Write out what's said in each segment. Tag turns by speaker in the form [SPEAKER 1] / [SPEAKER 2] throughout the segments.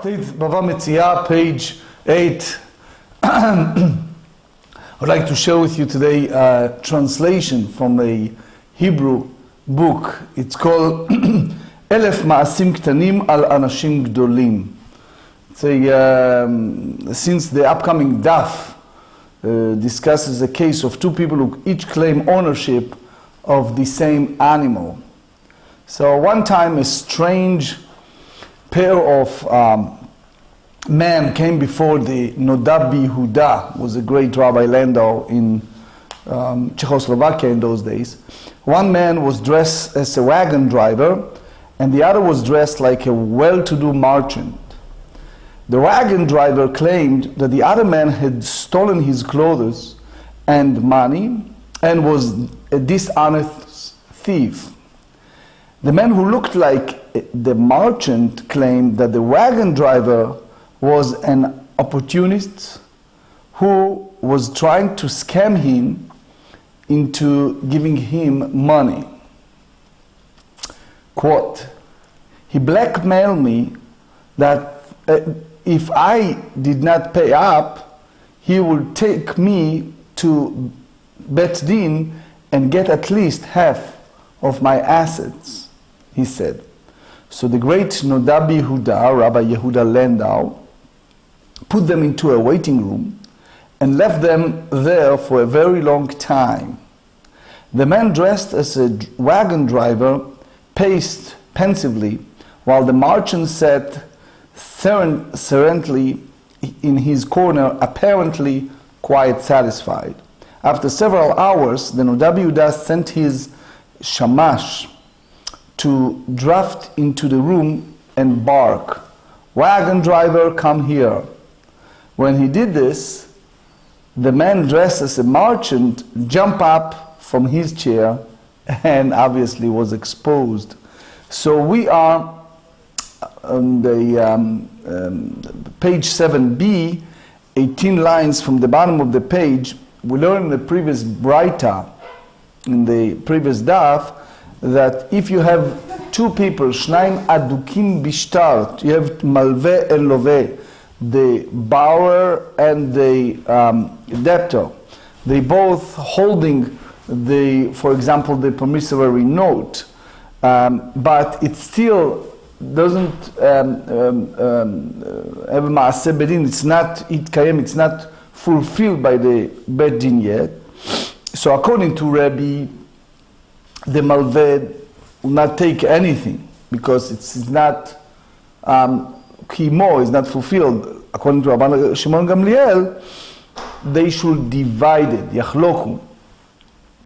[SPEAKER 1] Tractate Bava Metzia, page 8. I'd like to share with you today a translation from a Hebrew book. It's called Elef Ma'asim Ktanim al Anashim Gdolim. Since the upcoming daf discusses a case of two people who each claim ownership of the same animal. So one time a strange pair of men came before the Nodab Yehuda, was a great rabbi Landau in Czechoslovakia in those days. One man was dressed as a wagon driver and the other was dressed like a well-to-do merchant. The wagon driver claimed that the other man had stolen his clothes and money and was a dishonest thief. The man who looked like the merchant claimed that the wagon driver was an opportunist who was trying to scam him into giving him money. Quote, he blackmailed me that if I did not pay up, he would take me to Bet Din and get at least half of my assets, he said. So the great Nodab Yehuda, Rabbi Yehuda Landau, put them into a waiting room and left them there for a very long time. The man dressed as a wagon driver paced pensively while the merchant sat serenely in his corner, apparently quite satisfied. After several hours, the Nodab Yehuda sent his shamash to draft into the room and bark, "Wagon driver, come here." When he did this, the man dressed as a merchant jumped up from his chair and obviously was exposed. So we are on the page 7b, 18 lines from the bottom of the page. We learned in the previous Braita, in the previous daf, that if you have two people, Shnaim Adukim Bishtar, you have Malve and Love, the borrower and the debtor, they both holding the, for example, the promissory note, but it still doesn't have a Maaseh Bedin, it's not Itkayem, it's not fulfilled by the Bedin yet. So according to Rabbi, the Malved will not take anything because it's not Kimo is not fulfilled. According to Rabbi Shimon Gamliel, they should divide it, Yachloku.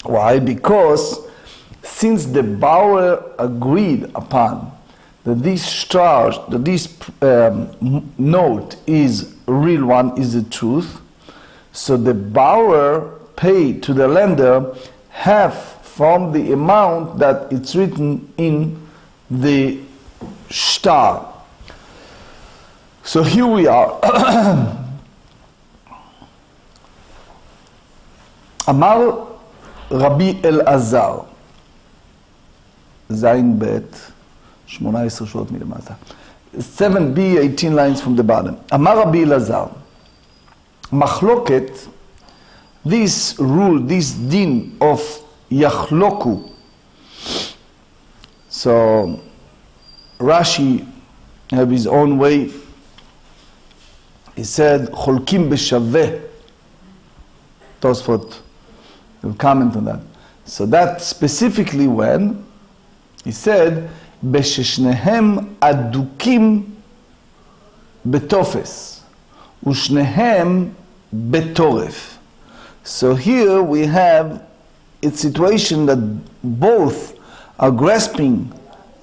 [SPEAKER 1] Why? Because since the borrower agreed upon that this charge, that this note is a real one, is the truth, so the borrower paid to the lender half from the amount that it's written in the shtar. So here we are. Amar Rabbi Elazar, Zayin Bet, 18 שורות מלמטה. 7b, 18 lines from the bottom. Amar Rabbi Elazar, Machloket, this rule, this din of Yachloku. So Rashi have his own way. He said, Cholkim b'shaveh. Tosfot will comment on that. So that specifically when he said, B'sheshnehem adukim betofes, ushnehem betoref. So here we have a situation that both are grasping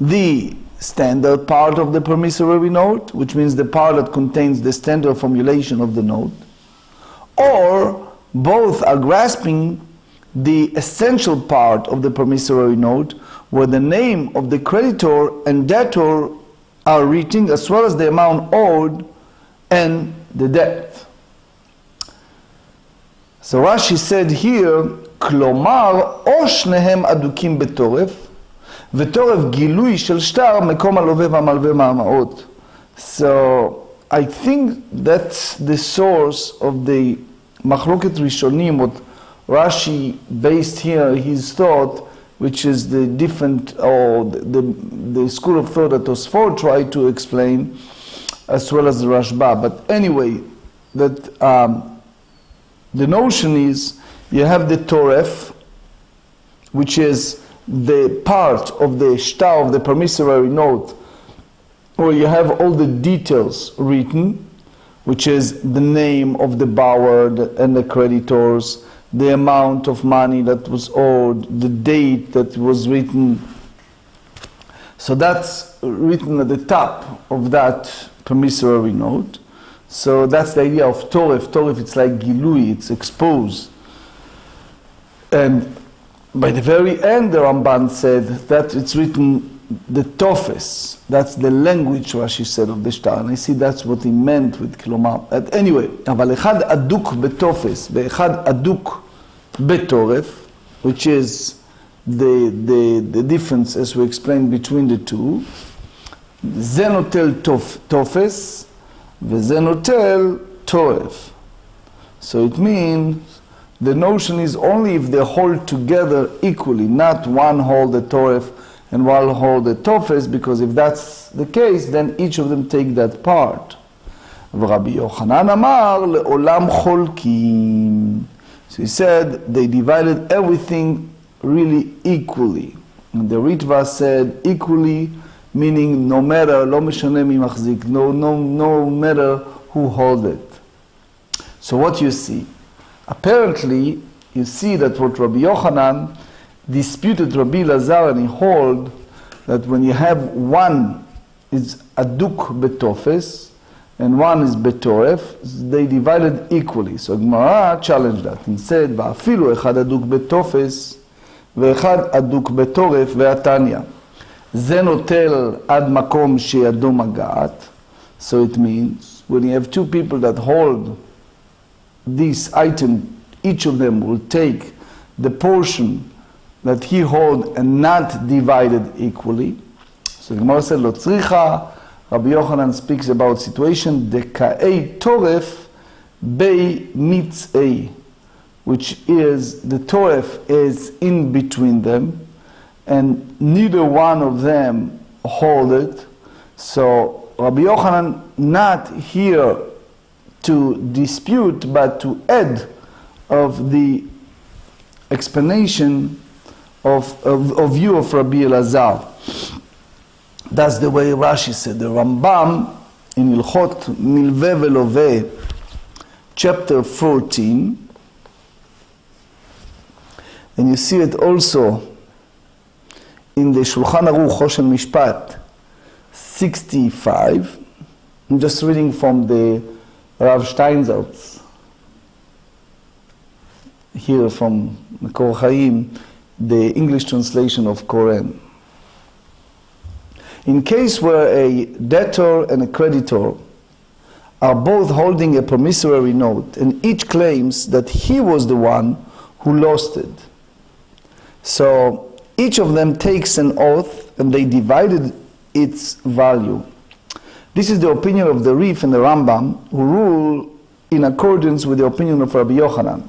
[SPEAKER 1] the standard part of the promissory note, which means the part that contains the standard formulation of the note, or both are grasping the essential part of the promissory note, where the name of the creditor and debtor are written, as well as the amount owed and the debt. So Rashi said here, Klomar, o shnehem adukim betoref, ותורף גילוי של שטר מקום הלווה והמלווה מהמעות. So I think that's the source of the Machloket Rishonim, what Rashi based here his thought, which is the different, or the school of thought that Tosfot tried to explain, as well as the Rashba. But anyway, that the notion is you have the Toref, which is the part of the shtar of the promissory note, where you have all the details written, which is the name of the borrower and the creditors, the amount of money that was owed, the date that was written. So that's written at the top of that promissory note. So that's the idea of Toref. Toref, it's like Gilui, it's exposed. And by the very end, the Ramban said that it's written the Tofes. That's the language, Rashi said, of the shtar. And I see that's what he meant with Kilomar. Anyway, אבל אחד אדוק בתופס ואחד אדוק בתורף, which is the difference, as we explained, between the two. זה נוטל תופס וזה נוטל תורף. So it means the notion is only if they hold together equally, not one hold the toref and one hold the tofes, because if that's the case, then each of them take that part. ורבי יוחנן אמר לעולם חולקים. So he said they divided everything really equally. And the Ritva said equally, meaning no matter, לא משנה מי מחזיק, no matter who hold it. So what you see? Apparently, you see that what Rabbi Yochanan disputed Rabbi Lazar, and he hold that when you have one is aduk betofes and one is betoref, they divided equally. So Gemara challenged that and said, "Va'afilu echad aduk betofes ve'echad aduk betoref ve'atanya." Ze notel ad makom sheyado magat. So it means when you have two people that hold this item, each of them will take the portion that he hold and not divided equally. So the Gemara said, Lo tzricha. Rabbi Yochanan speaks about situation, deka'ei toref bei mitz'ei, which is, the toref is in between them, and neither one of them hold it. So Rabbi Yochanan not here to dispute, but to add of the explanation of view of Rabbi Elazar. That's the way Rashi said. The Rambam in Ilchot Milveh Veloveh, chapter 14, and you see it also in the Shulchan Aruch Choshen Mishpat 65. I'm just reading from the Rav Steinsaltz, here from Makor Chaim, the English translation of Koran. In case where a debtor and a creditor are both holding a promissory note and each claims that he was the one who lost it. So each of them takes an oath and they divided its value. This is the opinion of the Rif and the Rambam, who rule in accordance with the opinion of Rabbi Yochanan.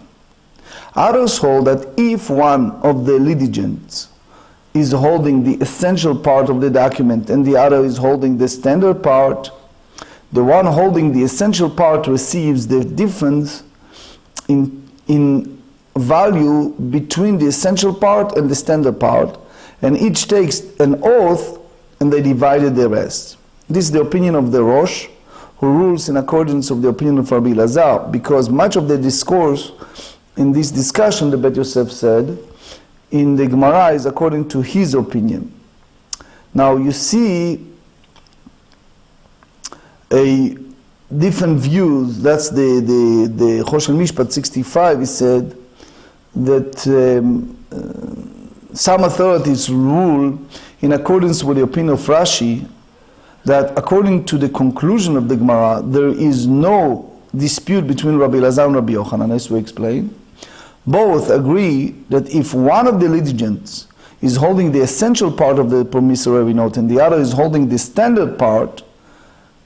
[SPEAKER 1] Others hold that if one of the litigants is holding the essential part of the document and the other is holding the standard part, the one holding the essential part receives the difference in value between the essential part and the standard part, and each takes an oath and they divided the rest. This is the opinion of the Rosh, who rules in accordance with the opinion of Rabbi Lazar, because much of the discourse in this discussion, the Bet Yosef said, in the Gemara is according to his opinion. Now you see a different views. That's the Choshen Mishpat 65. He said that some authorities rule in accordance with the opinion of Rashi, that according to the conclusion of the Gemara, there is no dispute between Rabbi Elazar and Rabbi Yochanan, as we explained. Both agree that if one of the litigants is holding the essential part of the promissory note and the other is holding the standard part,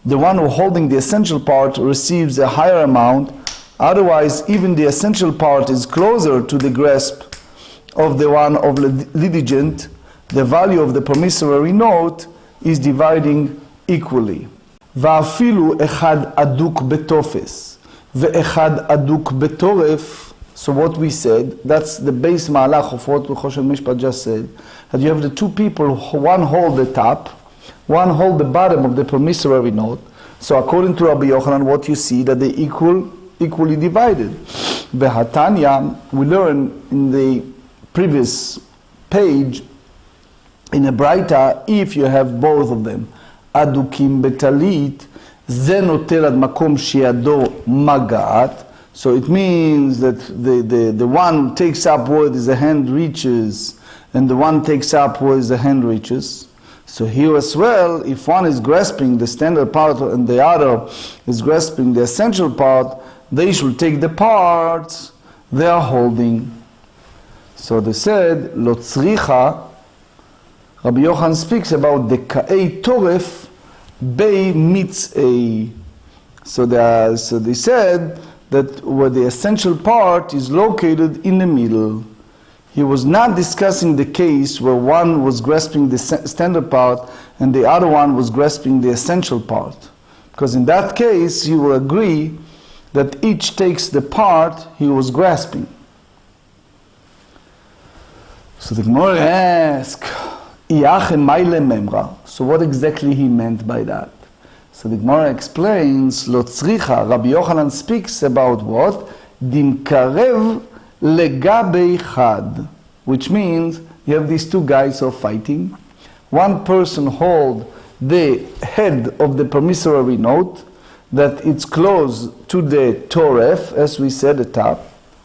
[SPEAKER 1] the one who holding the essential part receives a higher amount. Otherwise, even the essential part is closer to the grasp of the one of litigant. The value of the promissory note is dividing equally. ואפילו אחד אדוק בתופס ואחד אדוק בתורף. So what we said, that's the base מהלך of what Choshen Mishpat just said, that you have the two people, one hold the top, one hold the bottom of the promissory note. So according to Rabbi Yochanan, what you see, that they equally divided. Behatanya, we learn in the previous page, in a Braita, if you have both of them, adukim betalit, זה נוטל עד מקום שידו מגעת. So it means that the one who takes up where the hand reaches, and the one takes up where the hand reaches. So here as well, if one is grasping the standard part and the other is grasping the essential part, they should take the parts they are holding. So they said, lo tzricha. Rabbi Yochanan speaks about the ka'ei toref bei mitz'ei. So they said that where the essential part is located in the middle. He was not discussing the case where one was grasping the standard part and the other one was grasping the essential part. Because in that case, you will agree that each takes the part he was grasping. So the Gemara asks, so what exactly he meant by that? So the Gemara explains, Lo tzricha, Rabbi Yochanan speaks about what? Dimkarev legabei chad, which means you have these two guys who are fighting. One person hold the head of the promissory note, that it's close to the toref, as we said at the top,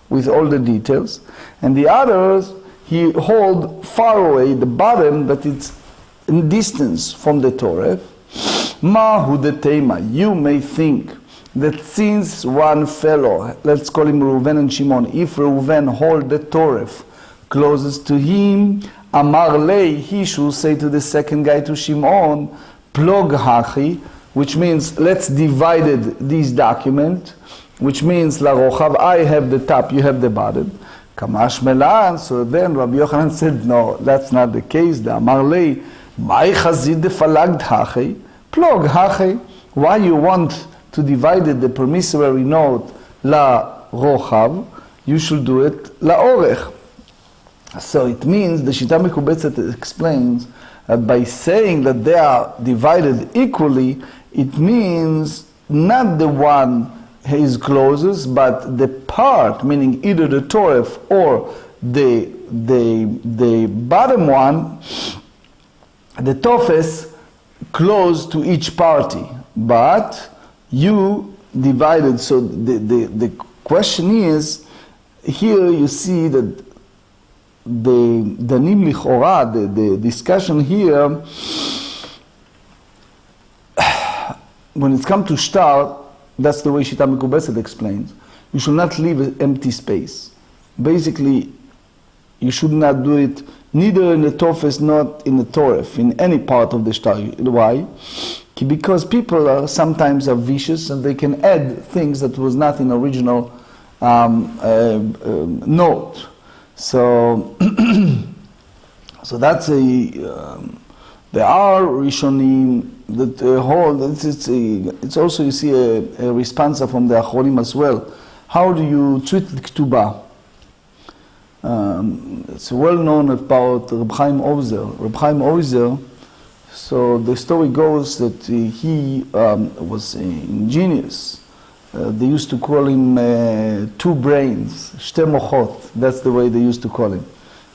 [SPEAKER 1] with all the details, and the others he hold far away the bottom, that it's in distance from the toref. Mahu de tema, you may think that since one fellow, let's call him Reuven and Shimon, if Reuven hold the toref closest to him, Amar lei, he should say to the second guy, to Shimon, plog hachi, which means let's divide this document, which means la rochav, I have the top, you have the bottom. Kamash melan. So then Rabbi Yochanan said, no, that's not the case. The Amar lei, mai chazid de falagd hachi, plog hachi. Why you want to divide the promissory note la rochav? You should do it la orech. So it means the Shita Mekubetzet explains that by saying that they are divided equally, it means not the one is closest, but the part, meaning either the toref or the bottom one, the tofes, close to each party. But you divided. So the question is, here you see that the nim lichora, the discussion here, when it's come to shtar, that's the way Shita Mekubetzet explains. You should not leave an empty space. Basically, you should not do it neither in the tofes, not in the toref, in any part of the shtar. Why? Because people sometimes are vicious and they can add things that was not in original note. So, so that's there are Rishonim that hold. It's also, you see, a responsa from the Achronim as well. How do you treat the Ketubah? It's well known about Reb Chaim Ozer. Reb Chaim Ozer. So the story goes that he was ingenious. They used to call him two brains, shte mochot. That's the way they used to call him,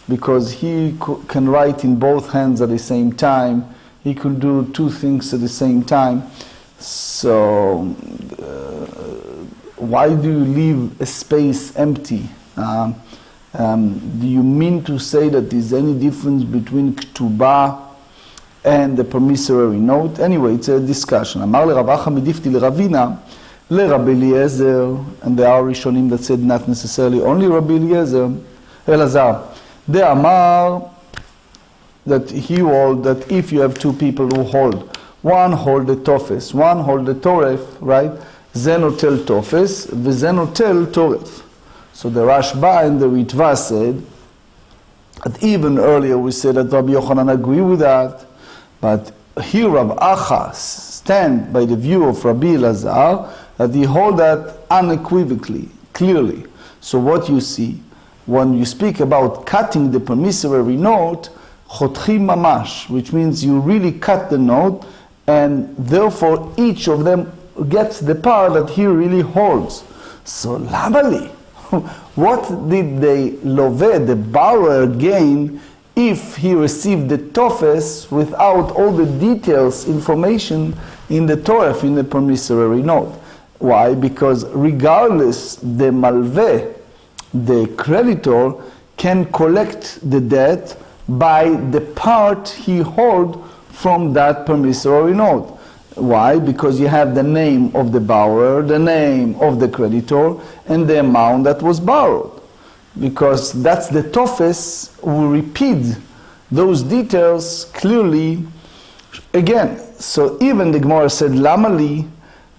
[SPEAKER 1] because he can write in both hands at the same time. He could do two things at the same time. So why do you leave a space empty? Do you mean to say that there's any difference between Ketubah and the promissory note? Anyway, it's a discussion. Amar le Rav Acha medifti le Ravina le Rabbi Eliezer, and there are Rishonim that said not necessarily only Rabbi Eliezer, Elazar. They Amar, that he hold that if you have two people who hold one hold the tofes, one hold the toref, right? זה נוטל תופס, וזה נוטל תורף. So the Rashba and the Ritva said, that even earlier we said that Rabbi Yochanan agree with that, but here Rav Acha stand by the view of Rabbi Elazar, that he hold that unequivocally, clearly. So what you see, when you speak about cutting the promissory note, chotchim mamash, which means you really cut the note, and therefore each of them gets the part that he really holds. So lamali, what did the loveh, the borrower, gain if he received the tofes without all the details, information in the toref, in the promissory note? Why? Because regardless, the malveh, the creditor, can collect the debt by the part he hold from that promissory note. Why? Because you have the name of the borrower, the name of the creditor, and the amount that was borrowed. Because that's the tofes will repeat those details clearly again. So even the Gemara said, Lamali,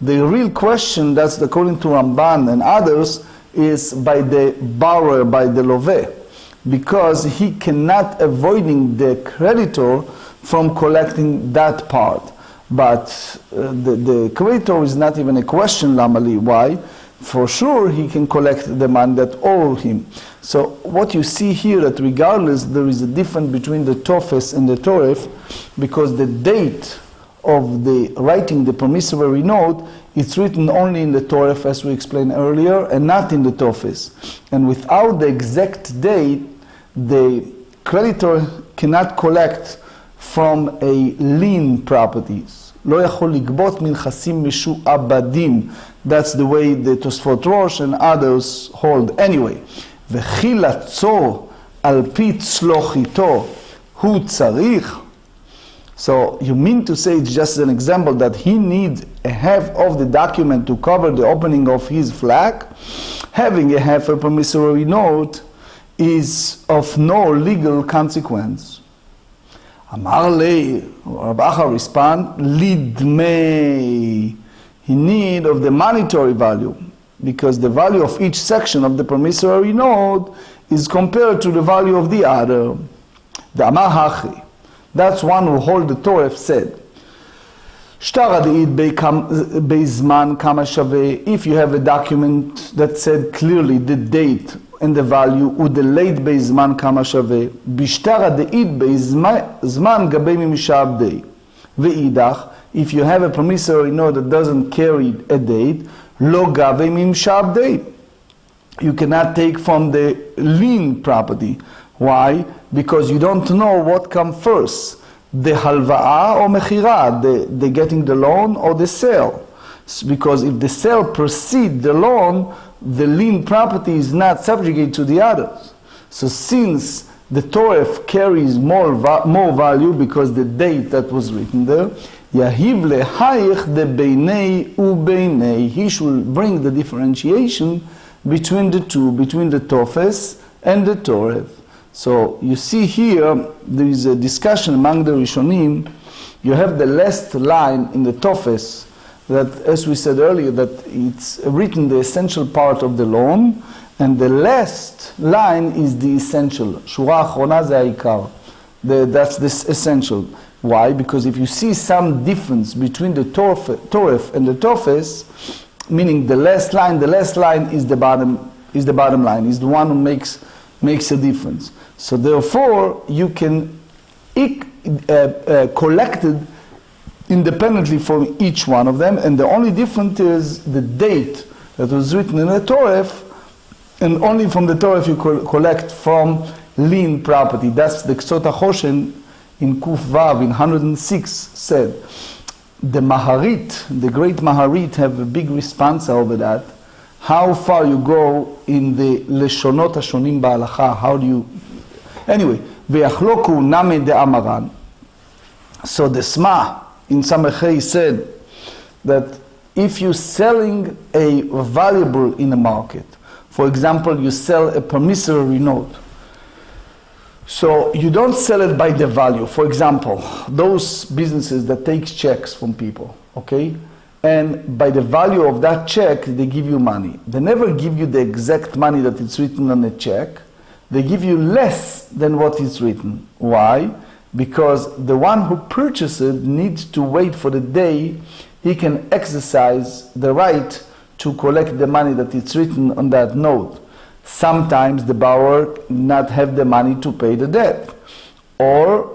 [SPEAKER 1] the real question, that's according to Ramban and others, is by the borrower, by the loveh, because he cannot avoiding the creditor from collecting that part. But the creditor is not even a question, Lamali. Why? For sure he can collect the money that owe him. So what you see here, that regardless there is a difference between the tofes and the toref, because the date of the writing the promissory note, it's written only in the toref, as we explained earlier, and not in the tofes. And without the exact date, the creditor cannot collect from a lien properties. לא יכול לגבות מנכסים משועבדים. That's the way the Tosfot Rosh and others hold. Anyway, וכי לעצור על פי צלוחיתו הוא צריך. So you mean to say, it's just an example, that he needs a half of the document to cover the opening of his flag? Having a half a promissory note is of no legal consequence. Amar le, Rabbi Acha respond, lidmei. He need of the monetary value, because the value of each section of the promissory note is compared to the value of the other. The Amar Hachi, that's one who hold the Torah, said, Shtar ad'id beizman kama shaveh. If you have a document that said clearly the date and the value, u'delayed beizman kama shaveh, bishtar ad'id beizman gabei mishabdei. Ve'idach, if you have a promissory note that doesn't carry a date, lo gavei mishabdei. You cannot take from the lien property. Why? Because you don't know what comes first, the halva'a or mechira, the getting the loan or the sale. Because if the sale precedes the loan, the lien property is not subjugated to the others. So since the toref carries more value because the date that was written there, yahiv lehayich de beinei ubeinei, he should bring the differentiation between the two, between the tofes and the toref. So you see here, there is a discussion among the Rishonim. You have the last line in the tofes, that, as we said earlier, that it's written the essential part of the loan, and the last line is the essential. Shura achrona ze ha'ikar. That's this essential. Why? Because if you see some difference between the toref and the tofes, meaning the last line is the bottom line, is the one who makes a difference. So therefore, you can collect it independently from each one of them, and the only difference is the date that was written in the toref, and only from the toref you collect from lien property. That's the Ksot HaChoshen in Kuf Vav in 106 said. The Maharit, the great Maharit, have a big response over that. How far you go in the Leshonot HaShonim Ba'alacha, how do you... Anyway, Ve'achloku name de Amaran. So the Sma in Samechei said that if you're selling a valuable in a market, for example, you sell a promissory note, So you don't sell it by the value. For example, those businesses that take checks from people, okay? And by the value of that check, they give you money. They never give you the exact money that is written on the check. They give you less than what is written. Why? Because the one who purchased it needs to wait for the day he can exercise the right to collect the money that is written on that note. Sometimes the borrower not have the money to pay the debt, or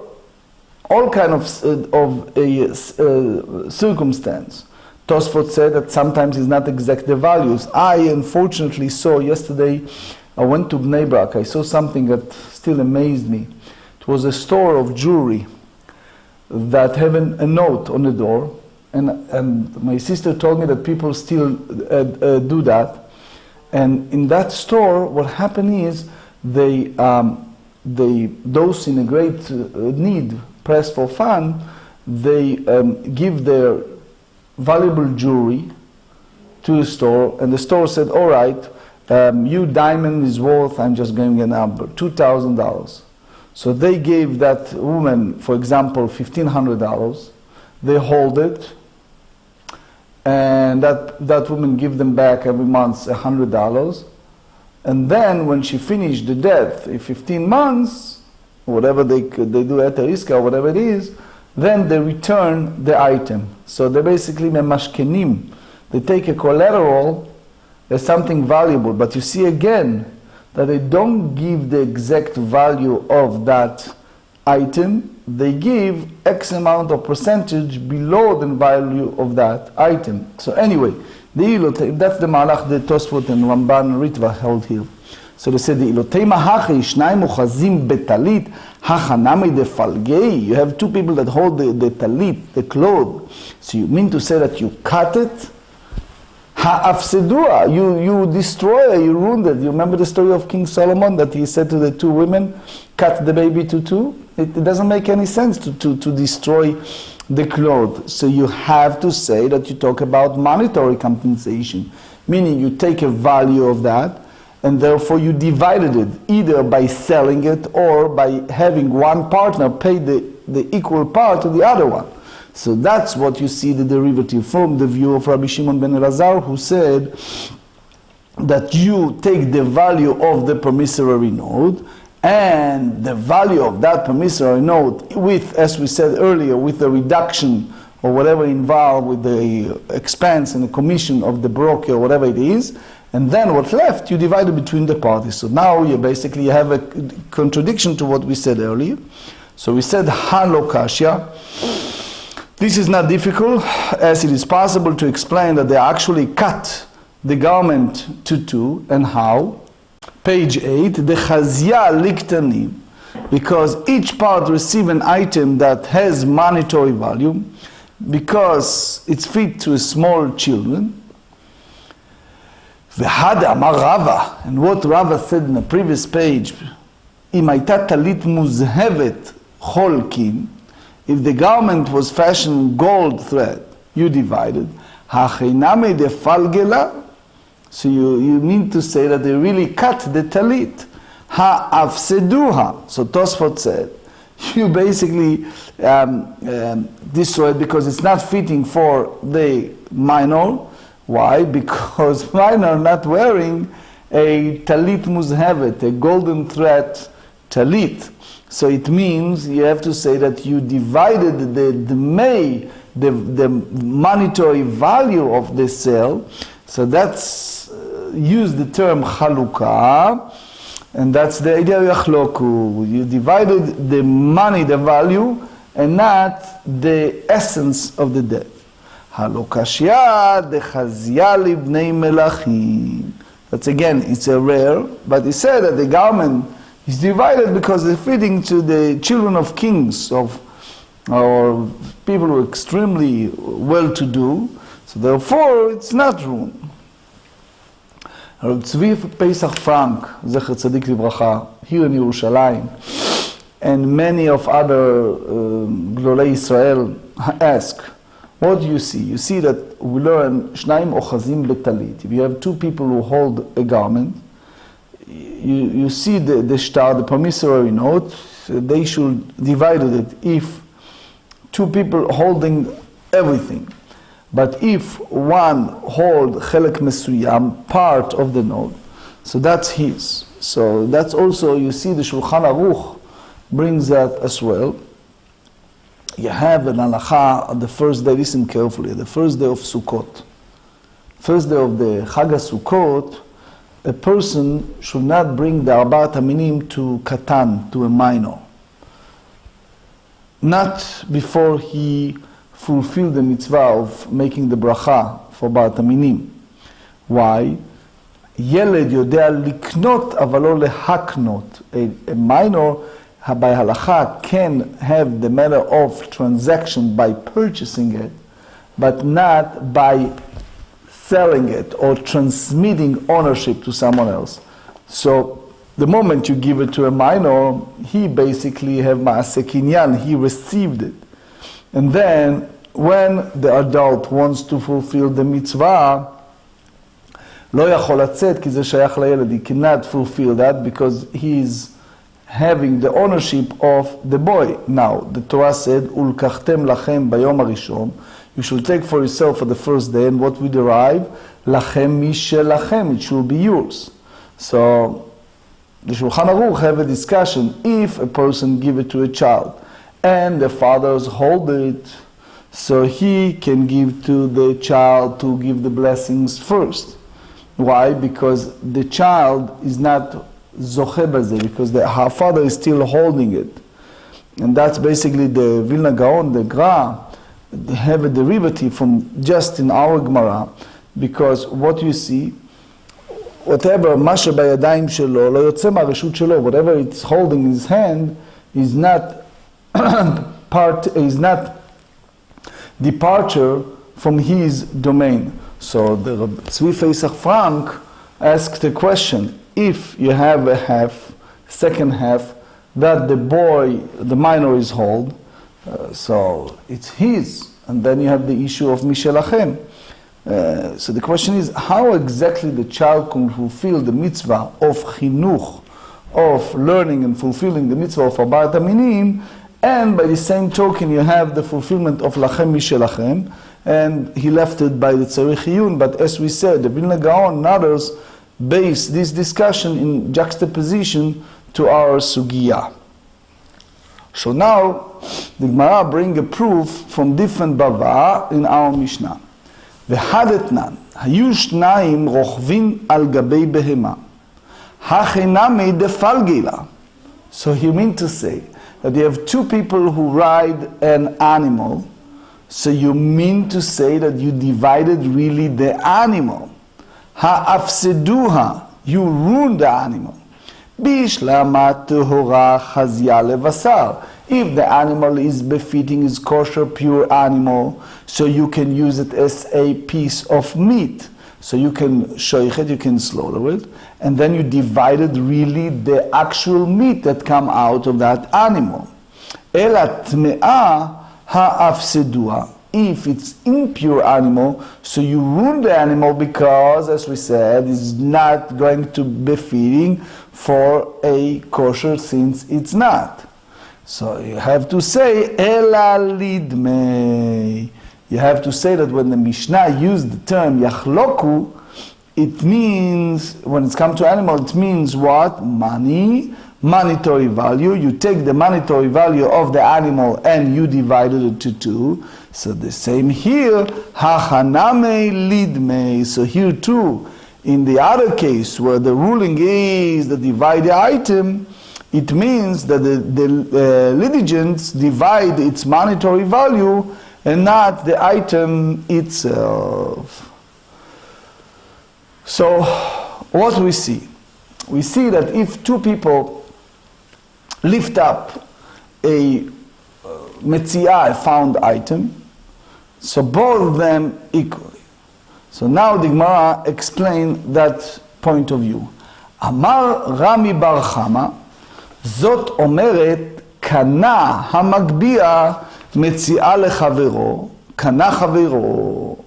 [SPEAKER 1] all kind of circumstance. Tosfot said that sometimes it's not exact the values. I unfortunately saw yesterday, I went to Bnei Brak, I saw something that still amazed me. It was a store of jewelry that had a note on the door, and my sister told me that people still do that. And in that store, what happened is those in a great need, pressed for fun, they give their valuable jewelry to the store, and the store said, all right, you diamond is worth, I'm just giving a number, $2,000. So they gave that woman, for example, $1,500. They hold it, and that woman give them back every month $100. And then when she finished the debt in 15 months, whatever they do at risk or whatever it is, then they return the item. So they basically memashkenim. They take a collateral as something valuable, but you see again that they don't give the exact value of that item. They give X amount of percentage below the value of that item. So anyway, that's the malach the Tosfot and Ramban Ritva held here. So they said, you have two people that hold the talit, the cloth. So you mean to say that you cut it? Ha'afsedua, you destroy it, you ruined it. You remember the story of King Solomon that he said to the two women, cut the baby to two? It doesn't make any sense to destroy the cloth. So you have to say that you talk about monetary compensation, meaning you take a value of that, and therefore you divided it, either by selling it or by having one partner pay the equal part to the other one. So that's what you see the derivative from the view of Rabbi Shimon ben Elazar, who said that you take the value of the promissory note and the value of that promissory note with, as we said earlier, with the reduction or whatever involved with the expense and the commission of the broker or whatever it is, and then what's left you divide it between the parties. So now you basically have a contradiction to what we said earlier. So we said halokashia. This is not difficult, as it is possible to explain that they actually cut the garment to two, and how? Page 8, the chazia liktanim, because each part receives an item that has monetary value, because it's fit to small children. V'hada amar Rava, and what Rava said in the previous page, im hayta talit muzhevet cholkin, if the garment was fashioned in gold thread, you divided. Hachiname de falgela. So you mean to say that they really cut the talit. Ha'afseduha. So Tosfot said, you basically destroy it because it's not fitting for the minor. Why? Because minor are not wearing a talit muzhevet, a golden thread talit. So it means you have to say that you divided the monetary value of the sale. So that's use the term chalukah, and that's the idea of yachloku. You divided the money, the value, and not the essence of the debt. Halokashia de chazia libnei melachim. That's again, it's a rare, but he said that the garment is divided because it's fitting to the children of kings, or people who are extremely well-to-do. So therefore, it's not ruined. Rabbi Tzvi Pesach Frank, Zecher Tzadik Livracha, here in Yerushalayim, and many of other Glolei Israel ask, what do you see? You see that we learn Shnaim Ochazim Betalit. If you have two people who hold a garment, you see the shtar, the promissory note, they should divide it if two people holding everything. But if one hold חלק מסוים, part of the note, so that's his. So that's also, you see the Shulchan Aruch brings that as well. You have an halacha on the first day, listen carefully, the first day of Sukkot. First day of the Chag HaSukkot, a person should not bring the Arbaat HaMinim to Katan, to a minor. Not before he fulfill the mitzvah of making the bracha for Ba'at HaMinim. Why? ילד יודע לקנות אבל לא להקנות. A minor by halacha can have the matter of transaction by purchasing it, but not by selling it or transmitting ownership to someone else. So the moment you give it to a minor, he basically have ma'aseh kinyan, he received it. And then when the adult wants to fulfill the mitzvah, לא יכול לצאת כי זה שייך לילד, he cannot fulfill that because he is having the ownership of the boy. Now, the Torah said, ולקחתם לכם ביום הראשון, you should take for yourself for the first day, and what we derive, לכם משלכם, it should be yours. So, the Shulchan Aruch have a discussion, if a person give it to a child, and the fathers hold it, so he can give to the child to give the blessings first. Why? Because the child is not zoche baze, because her father is still holding it. And that's basically the Vilna Gaon, the Gra, they have a derivative from just in our Gemara, because what you see, whatever masha bayadayim shelo, lo yotze ma'reshut shelo, whatever it's holding in his hand is not is not departure from his domain. So the Tzvi Feisach Frank asked a question: if you have a half, second half, that the boy, the minor is hold, so it's his, and then you have the issue of Mishelachem. So the question is, how exactly the child can fulfill the mitzvah of chinuch, of learning and fulfilling the mitzvah of Arbaat HaMinim, and by the same token you have the fulfillment of Lachem Mishelachem, and he left it by the Tzarich Iyun. But as we said, the Vilna Gaon and others base this discussion in juxtaposition to our Sugiyah. So now, the Gemara bring a proof from different Bava in our Mishnah. והדתנן, היו שניים רוכבים על גבי בהמה, הכינמי דפלגילה. So he means to say that you have two people who ride an animal, so you mean to say that you divided really the animal. האפסדוה, you ruined the animal. בישלמה טהורה חזיה לבשר. If the animal is befitting, is kosher, pure animal, so you can use it as a piece of meat. So you can shoich it, you can slaughter it, and then you divided really the actual meat that come out of that animal. Ela tme'a ha'afsedua. If it's impure animal, so you ruin the animal because, as we said, it's not going to be fitting for a kosher since it's not. So you have to say, Ela lidmei. You have to say that when the Mishnah used the term yachloku, it means, when it's come to animal, it means what? Money, monetary value. You take the monetary value of the animal and you divided it to two. So the same here, hachaname lidmei. So here too, in the other case where the ruling is the divide the item, it means that the litigants divide its monetary value and not the item itself. So, what we see? We see that if two people lift up a Mציעא, a found item, so both of them equally. So now the Gemara explains that point of view. Amar Rami bar Kamma, זאת אומרת, קנה המגביה מציעה לחברו, קנה חברו.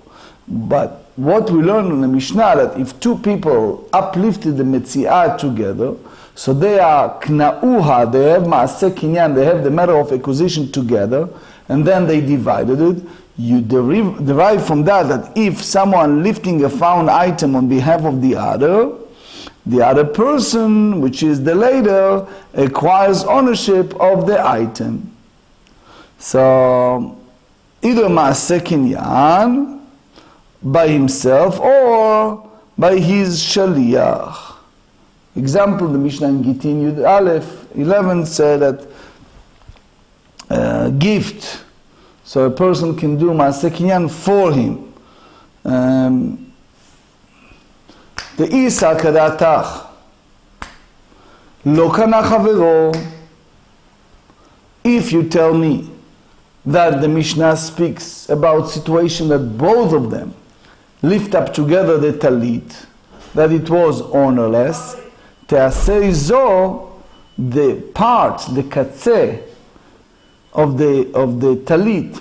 [SPEAKER 1] But what we learn in the Mishnah, that if two people uplifted the Mציעא together, so they are kna'uha, they have ma'aseh kinyan, they have the matter of acquisition together, and then they divided it. You derive from that if someone lifting a found item on behalf of the other person, which is the later, acquires ownership of the item. So, either ma'aseh kinyan, by himself, or by his shaliach. Example, the Mishnah in Gittin Yud Aleph 11 said that gift, so a person can do ma'aseh kinyan for him. The Isa kadatach, lo kana chavero. If you tell me that the Mishnah speaks about situation that both of them lift up together the talit, that it was ownerless, te'aseh zo, the part, the katzeh of the talit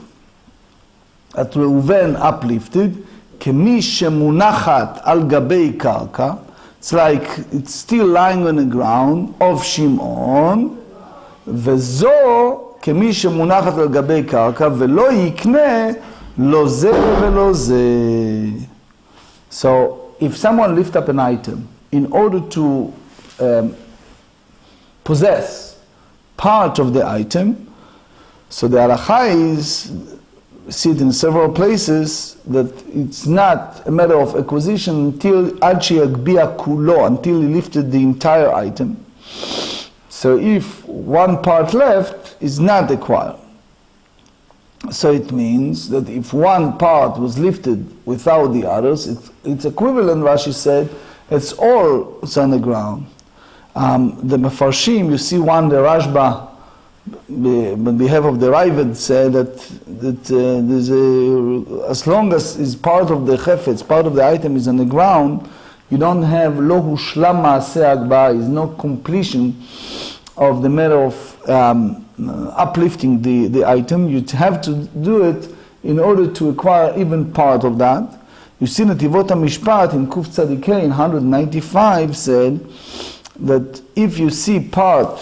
[SPEAKER 1] that Reuven uplifted, kemi shemunachat al gabei karka, it's like it's still lying on the ground of Shimon, vezo kemi shemunachat al gabei karka, velo yikne lo ze velo ze. So, if someone lift up an item in order to possess part of the item, so the halakha is, see it in several places, that it's not a matter of acquisition until ad sheyagbia kulo, until he lifted the entire item. So if one part left, is not acquired. So it means that if one part was lifted without the others, it's equivalent, Rashi said, it's on the ground. The Mefarshim, you see one, the Rashba, on behalf of the Ravid, said that there's as long as is part of the chefetz, part of the item is on the ground, you don't have lo hushlam ma'aseh agba, is no completion of the matter of uplifting the item. You have to do it in order to acquire even part of that. You see Netivot HaMishpat in Kuf Tzadikei in 195 said that if you see part,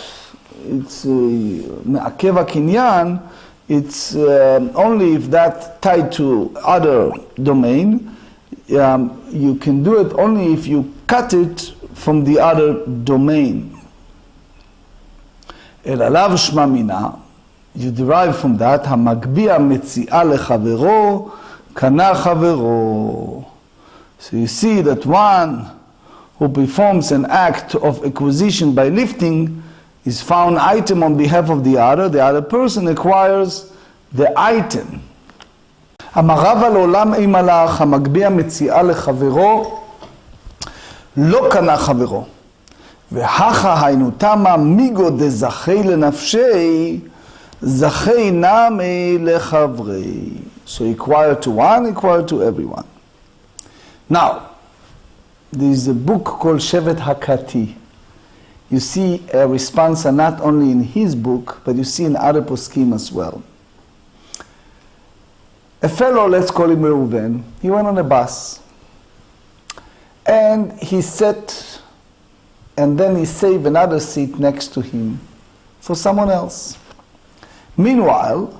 [SPEAKER 1] it's me'akev kinyan, it's only if that tied to other domain. You can do it only if you cut it from the other domain. El alav shma mina, you derive from that, hamagbi'a mציעא lechavero, kana chavero. So you see that one who performs an act of acquisition by lifting is found item on behalf of the other person acquires the item. המרב על עולם אי מלאך, המגביה מציעא לחברו, לא קנה חברו. והכה היינו תמה מיגו דזכי לנפשי, זכי נמי לחברי. So equal to one, equal to everyone. Now, there is a book called Shevet HaKati. You see a response not only in his book, but you see in other poskim as well. A fellow, let's call him Reuven, he went on a bus. And he sat, and then he saved another seat next to him for someone else. Meanwhile,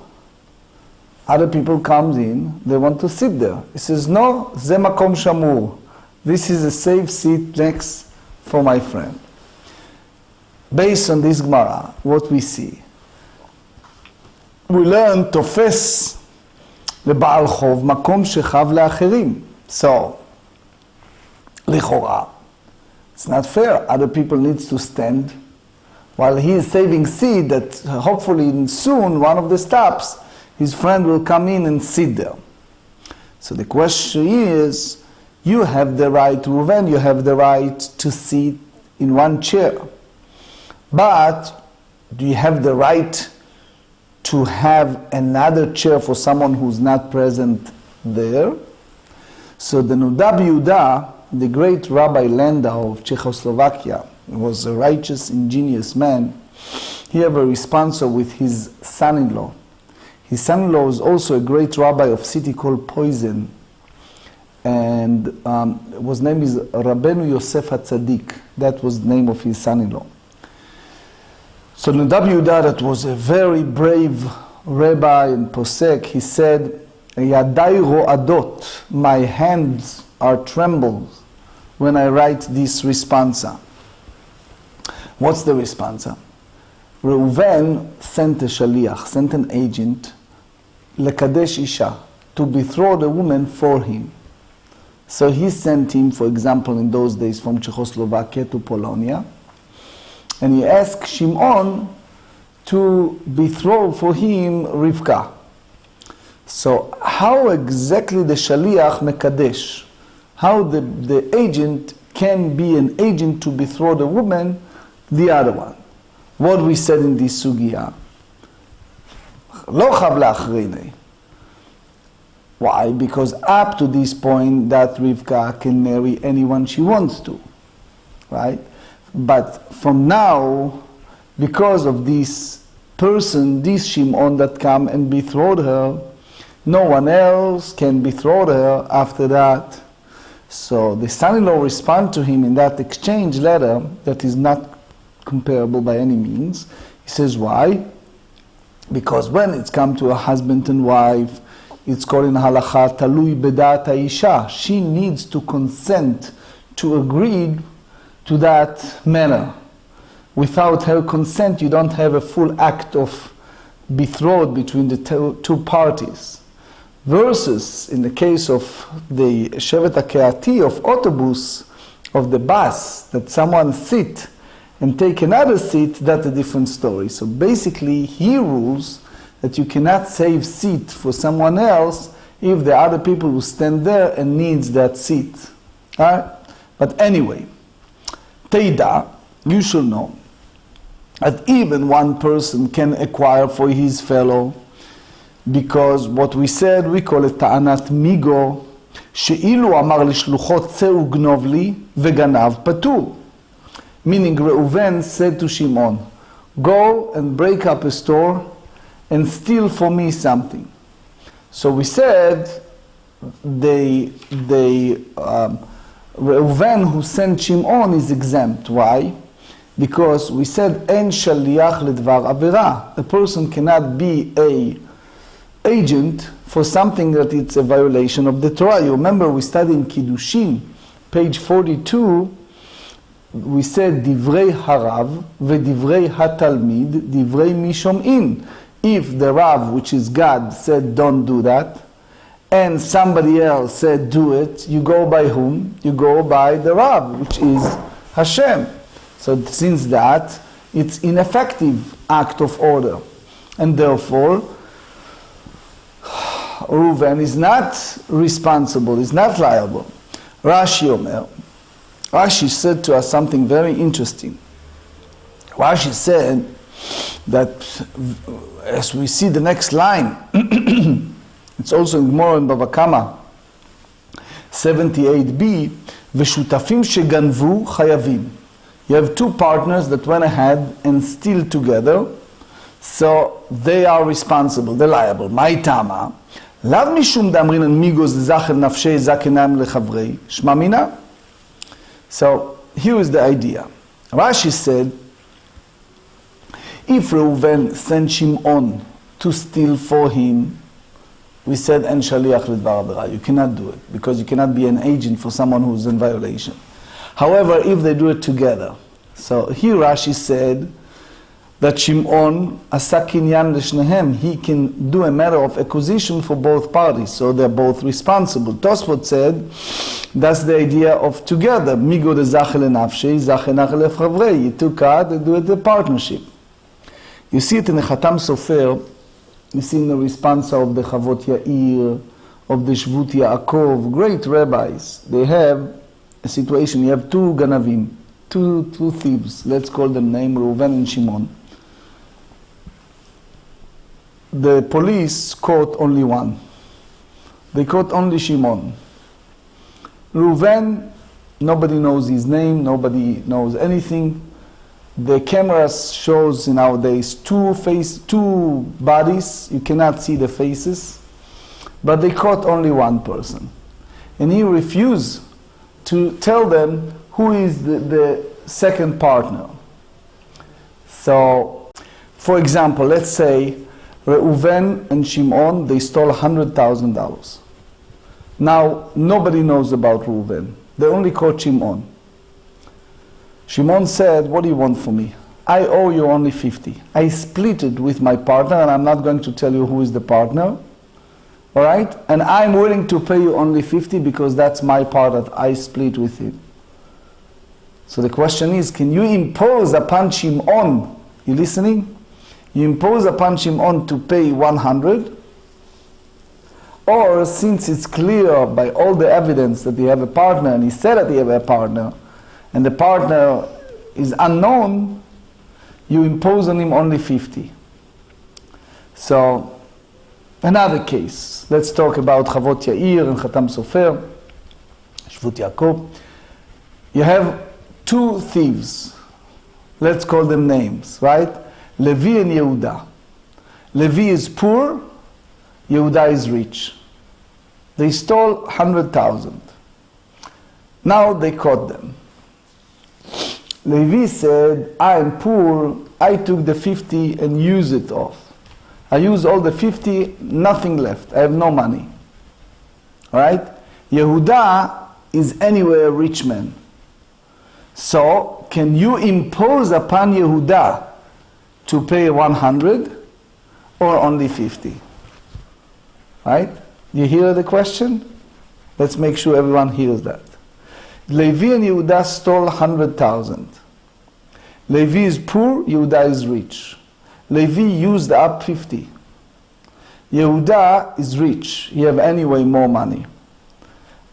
[SPEAKER 1] other people comes in, they want to sit there. He says, no, ze makom shamur. This is a safe seat next for my friend. Based on this Gemara, what we see, we learn tofes לבעל חוב מקום שחב לאחרים. So, לכאורה, it's not fair. Other people needs to stand while he is saving seat that hopefully soon, one of the stops, his friend will come in and sit there. So the question is, you have the right, Reuven, you have the right to sit in one chair. But do you have the right to have another chair for someone who's not present there? So the Nudab Yehuda, the great Rabbi Landau of Czechoslovakia, was a righteous, ingenious man. He had a response with his son-in-law. His son-in-law was also a great rabbi of a city called Posen. and his name is Rabbeinu Yosef HaTzadik. That was the name of his son-in-law. So Nadav Yehuda, that was a very brave rabbi and posek, he said, Yadai ro'adot, my hands are trembled when I write this responsa. What's the responsa? Reuven sent a shaliach, sent an agent, lekadesh isha, to betroth a woman for him. So he sent him, for example, in those days from Czechoslovakia to Polonia, and he asked Shimon to betroth for him Rivka. So how exactly the shaliach mekadesh, how the agent can be an agent to betroth a woman, the other one. What we said in this sugya, lo chav la'achreinei. Why? Because up to this point, that Rivka can marry anyone she wants to, right? But from now, because of this person, this Shimon that come and betroth her, no one else can betroth her after that. So the son-in-law respond to him in that exchange letter that is not comparable by any means. He says, why? Because when it's come to a husband and wife, it's called in halacha talui bedat ha'isha. She needs to consent to agree to that manner. Without her consent, you don't have a full act of betroth between the two parties. Versus in the case of the shevet HaKeati of autobus, of the bus, that someone sit and take another seat, that's a different story. So basically, he rules that you cannot save seat for someone else if the other people who stand there and needs that seat. Alright? But anyway, Teida, you should know that even one person can acquire for his fellow, because what we said, we call it ta'anat migo, she'ilu amar lishluchot tseu gnov li veganav patur. Meaning Reuven said to Shimon, go and break up a store and steal for me something. So we said Reuven who sent Shimon is exempt. Why? Because we said en shaliach ledvar avera. A person cannot be a agent for something that it's a violation of the Torah. You remember we studied in Kiddushin, page 42, we said divrei harav vedivrei hatalmid divrei mishom'in. If the Rav, which is God, said don't do that, and somebody else said do it, you go by whom? You go by the Rav, which is Hashem. So since that, it's ineffective act of order. And therefore, Reuven is not responsible, is not liable. Rashi said to us something very interesting. Rashi said that, as we see the next line, it's also in Gemara in Bava Kamma, 78b, V'shutafim sheganvu chayavim. You have two partners that went ahead and steal together, so they are responsible, they're liable. Ma'itama, lav mishum damrinan migos zacher nafshei zakenam lechavrei shma mina. So here is the idea. Rashi said, if Reuven sent Shimon to steal for him, we said, en shaliach ledvar avera. You cannot do it, because you cannot be an agent for someone who's in violation. However, if they do it together, so here Rashi said that Shimon asa kinyan l'shnehem, he can do a matter of acquisition for both parties, so they're both responsible. Tosfot said, that's the idea of together. Migo de zachel enafshei, zachel nachel efchavrei. You took out and do it the partnership. You see it in the Chatam Sofer, you see in the response of the Chavot Yair, of the Shvut Yaakov, great rabbis. They have a situation, you have two ganavim, two thieves, let's call them name Reuven and Shimon. The police caught only one. They caught only Shimon. Reuven, nobody knows his name, nobody knows anything. The cameras shows nowadays two bodies, you cannot see the faces, but they caught only one person. and he refused to tell them who is the second partner. So, for example, let's say Reuven and Shimon, they stole $100,000. Now, nobody knows about Reuven. They only caught Shimon. Shimon said, what do you want from me? I owe you only 50. I split it with my partner, and I'm not going to tell you who is the partner. All right? And I'm willing to pay you only 50 because that's my part that I split with him. So the question is, can you impose upon Shimon, you listening? You impose upon Shimon to pay 100? Or since it's clear by all the evidence that they have a partner, and he said that they have a partner, and the partner is unknown, you impose on him only 50. So, another case. Let's talk about Chavot Yair and Chatam Sofer, Shvut Yaakov. You have two thieves. Let's call them names, right? Levi and Yehuda. Levi is poor, Yehuda is rich. They stole 100,000. Now they caught them. Levi said, I am poor, I took the 50 and used it off. I used all the 50, nothing left, I have no money. Alright? Yehuda is anyway a rich man. So, can you impose upon Yehuda to pay 100 or only 50? Right? You hear the question? Let's make sure everyone hears that. Levi and Yehuda stole 100,000. Levi is poor, Yehuda is rich. Levi used up 50. Yehuda is rich. He have anyway more money.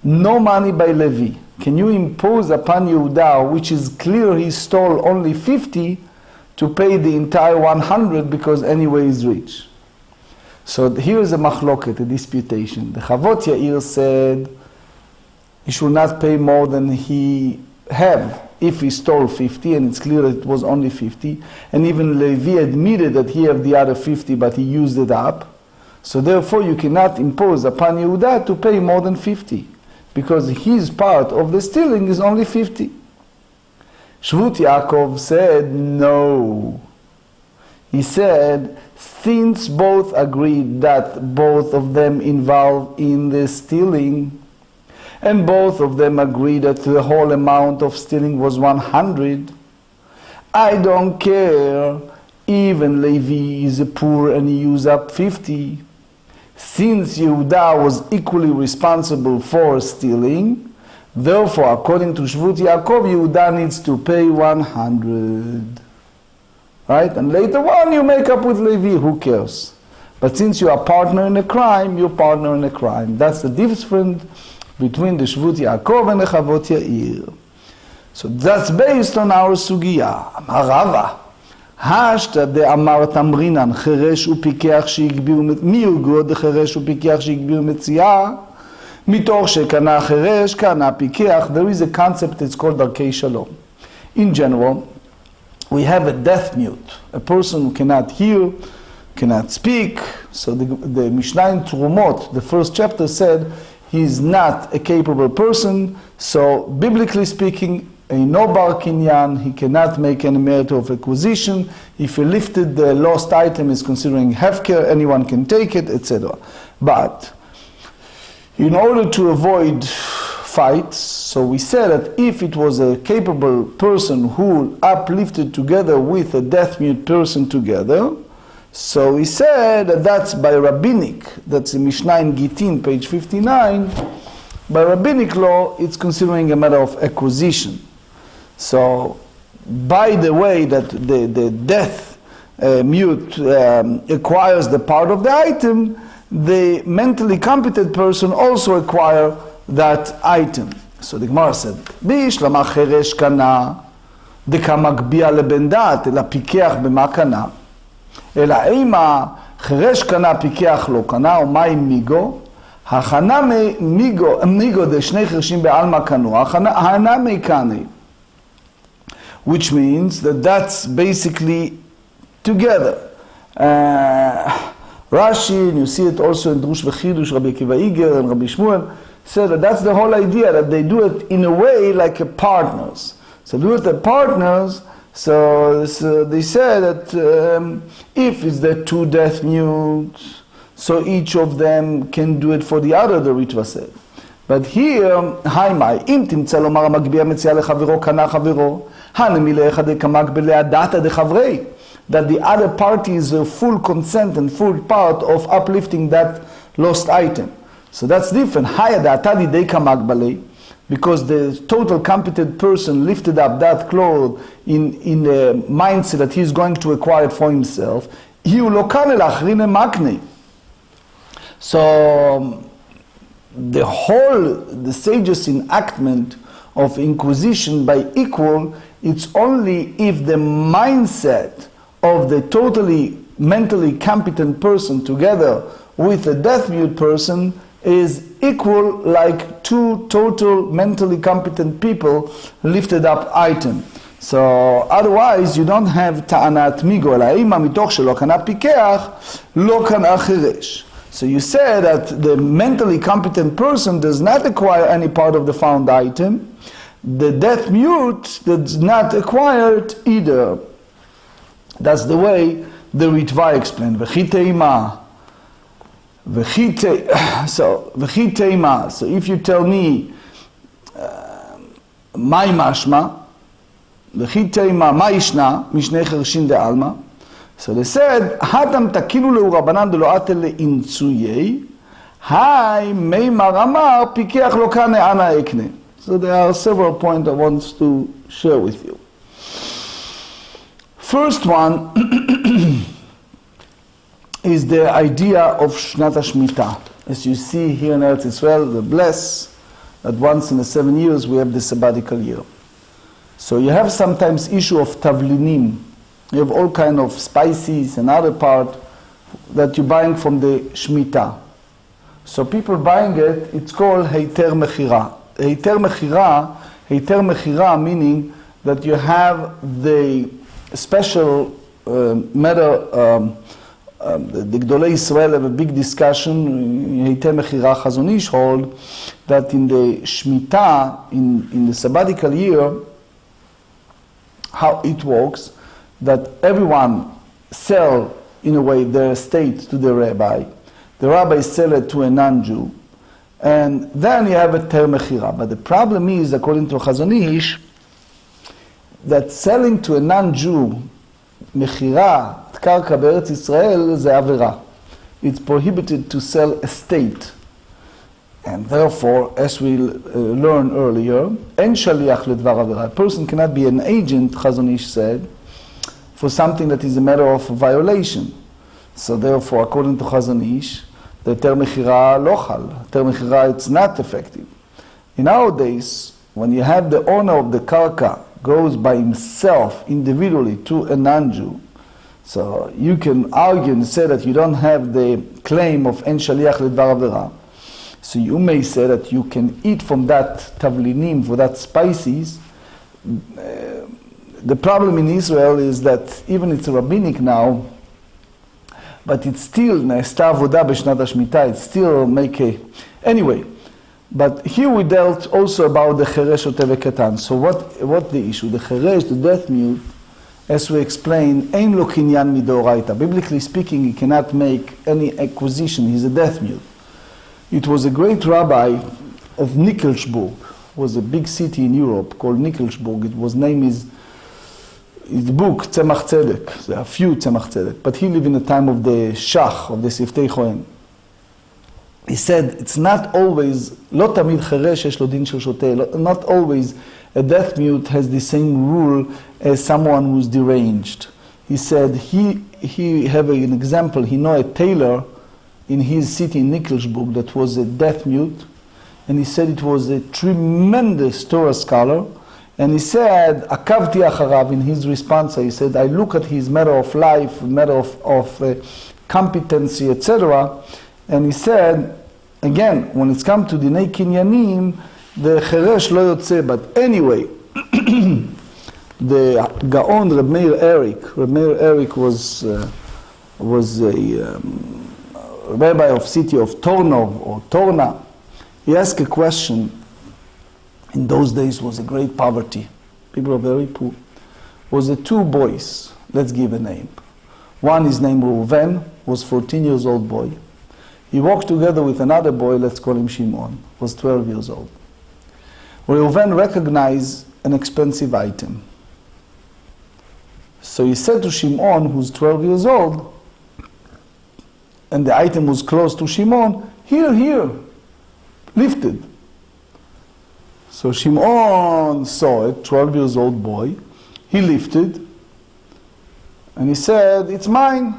[SPEAKER 1] No money by Levi. Can you impose upon Yehuda, which is clear he stole only 50, to pay the entire 100 because anyway he's rich? So here is a machloket, a disputation. The Chavot Yair said he should not pay more than he have if he stole 50, and it's clear that it was only 50. And even Levi admitted that he have the other 50, but he used it up. So therefore you cannot impose upon Yehuda to pay more than 50, because his part of the stealing is only 50. Shvut Yaakov said, no. He said, since both agreed that both of them involved in the stealing, and both of them agreed that the whole amount of stealing was 100, I don't care, even Levi is poor and he used up 50. Since Yehuda was equally responsible for stealing, therefore, according to Shvut Yaakov, Yehuda needs to pay 100. Right? And later on, you make up with Levi, who cares? But since you are partner in a crime, you're partner in a crime. That's the difference between the Shvut Yaakov and the Chavot Yair. So that's based on our Sugya. Amar Rava, השתא דאמר תמרינן חירש ופיקח שהגביאו, מי יוגו דחירש ופיקח שהגביאו מציעא? מתוך שקנה חירש, קנה פיקח. There is a concept that's called דרכי שלום. In general, we have a deaf mute, a person who cannot hear, cannot speak. So the Mishnah in Trumot, the first chapter, said he is not a capable person. So biblically speaking, a no bar kinyan, he cannot make any merit of acquisition. If he lifted the lost item, is considering hefker, anyone can take it, etc. But in order to avoid fights, so we said that if it was a capable person who uplifted together with a deaf mute person together, so we said that that's by rabbinic, that's in Mishnah in Gittin, page 59, by rabbinic law, it's considering a matter of acquisition. So, by the way that the deaf mute acquires the part of the item, the mentally competent person also acquires that item. So the Gemara said, "B'ishlama cheresh kana, dekamagbia lebendat, ela pikeach b'ma kana, ela eima cheresh kana pikeach lo kana, o ma'im migo, hachana migo de shnei chershim be'alma kanu, hachana meikane." Which means that that's basically together. Rashi, and you see it also in Drush v'chidush, Rabbi Akiva Iger and Rabbi Shmuel, So that's the whole idea, that they do it in a way like a partners. So do it as partners. So they say that if it's the two death mutes, so each of them can do it for the other, the Ritva said. But here, היי אם תמצא לומר המגביה מציע לחברו קנה חברו, הנמילה דקמקבלה דעתא דחברי, that the other party is a full consent and full part of uplifting that lost item. So that's different. היי דעתא דידי כמקבלה, because the total competent person lifted up that cloth in the mindset that he's going to acquire it for himself, הוא לא קנה לאחרין המקנה. So the sage's enactment of inquisition by equal, it's only if the mindset of the totally mentally competent person together with a deaf mute person is equal, like two total mentally competent people lifted up item. So otherwise you don't have ta'anat migo, אלא אימא מתוך שלא קנה פיקח, לא קנה חירש. So you say that the mentally competent person does not acquire any part of the found item. The deaf mute does not acquire it either. That's the way the Ritva explained. V'chi teima. So if you tell me, mai mashma, v'chi teima, ma ishna, mishnei chershin de alma. So they said, Hatam takilu leurabanan de loate le intsuyei, hai meimar amar pikeach lo kane ana ekne. So there are several points I want to share with you. First one is the idea of Shnat HaShmita. As you see here in Eretz Israel, the bless that once in the 7 years we have the sabbatical year. So you have sometimes issue of tavlinim. You have all kind of spices and other part that you're buying from the Shemitah. So people buying it, it's called Heiter Mechira. Heiter Mechira meaning that you have the special matter, the Gdolei Israel have a big discussion, Heiter Mechira Chazon Ish hold, that in the Shemitah, in the sabbatical year, how it works, that everyone sell, in a way, their estate to the rabbi sell it to a non-Jew, and then you have a ter mechira. But the problem is, according to Chazon Ish, that selling to a non-Jew, mechira, karka be'eretz Israel, ze avera. It's prohibited to sell estate. And therefore, as we learned earlier, en shaliach ledvar avera. A person cannot be an agent, Chazon Ish said, for something that is a matter of violation. So therefore, according to Chazon Ish, the ter mechira lo chal. Ter mechira, it's not effective. In our days, when you have the owner of the karka goes by himself individually to a non-Jew, so you can argue and say that you don't have the claim of en shaliach ledvar avera. So you may say that you can eat from that tavlinim, for that spices. The problem in Israel is that even it's rabbinic now, but it's still na'asta avoda b'shnat hashmita. It still make a anyway. But here we dealt also about the cheresh otev katan. So what the issue? The cheresh, the deaf mute, as we explained, ein lo kinyan midoraita. Biblically speaking, he cannot make any acquisition. He's a deaf mute. It was a great rabbi of Nickelsburg. It was a big city in Europe called Nickelsburg. It was name is his book, Tzemach Tzedek. There are a few Tzemach Tzedek. But he lived in the time of the Shach, of the Siftei Chohen. He said, it's not always, לא תמיד חירש יש לו דין של שוטה. Not always a deaf mute has the same rule as someone who's deranged. He said, he have an example, he know a tailor in his city in Nickelsburg that was a deaf mute. And he said it was a tremendous Torah scholar. And he said, Akavti acharav, in his response, he said, I look at his matter of life, matter of competency, etc. And he said, again, when it's come to Dinei Kinyanim, the Cheresh lo yotze. But anyway, the Gaon Reb Meir Erik was a rabbi of city of Tornov or Torna. He asked a question. In those days was a great poverty. People were very poor. Was the two boys, let's give a name. One is named Reuven, was 14 years old boy. He walked together with another boy, let's call him Shimon, was 12 years old. Reuven recognized an expensive item. So he said to Shimon, who's 12 years old, and the item was close to Shimon, here, lifted. So Shimon saw it, 12 years old boy, he lifted, and he said, it's mine.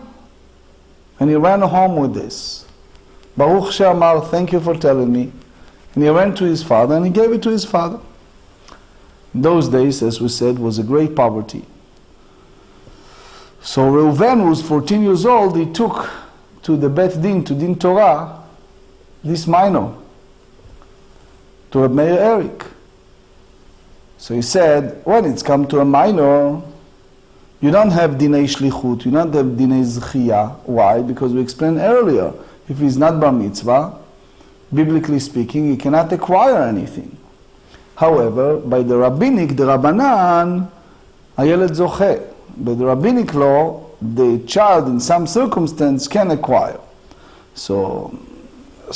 [SPEAKER 1] And he ran home with this. Baruch She'amar, thank you for telling me. And he went to his father and he gave it to his father. In those days, as we said, was a great poverty. So Reuven, who was 14 years old, he took to the Bet Din, to Din Torah, this minor, to Rabbi Meir Eric. So he said, when it's come to a minor, you don't have dinei shlichut, you don't have dinei zechiyah. Why? Because we explained earlier, if he's not bar mitzvah, biblically speaking, he cannot acquire anything. However, by the rabbinic, the Rabbanan, hayeled zoche. By the rabbinic law, the child in some circumstance can acquire. So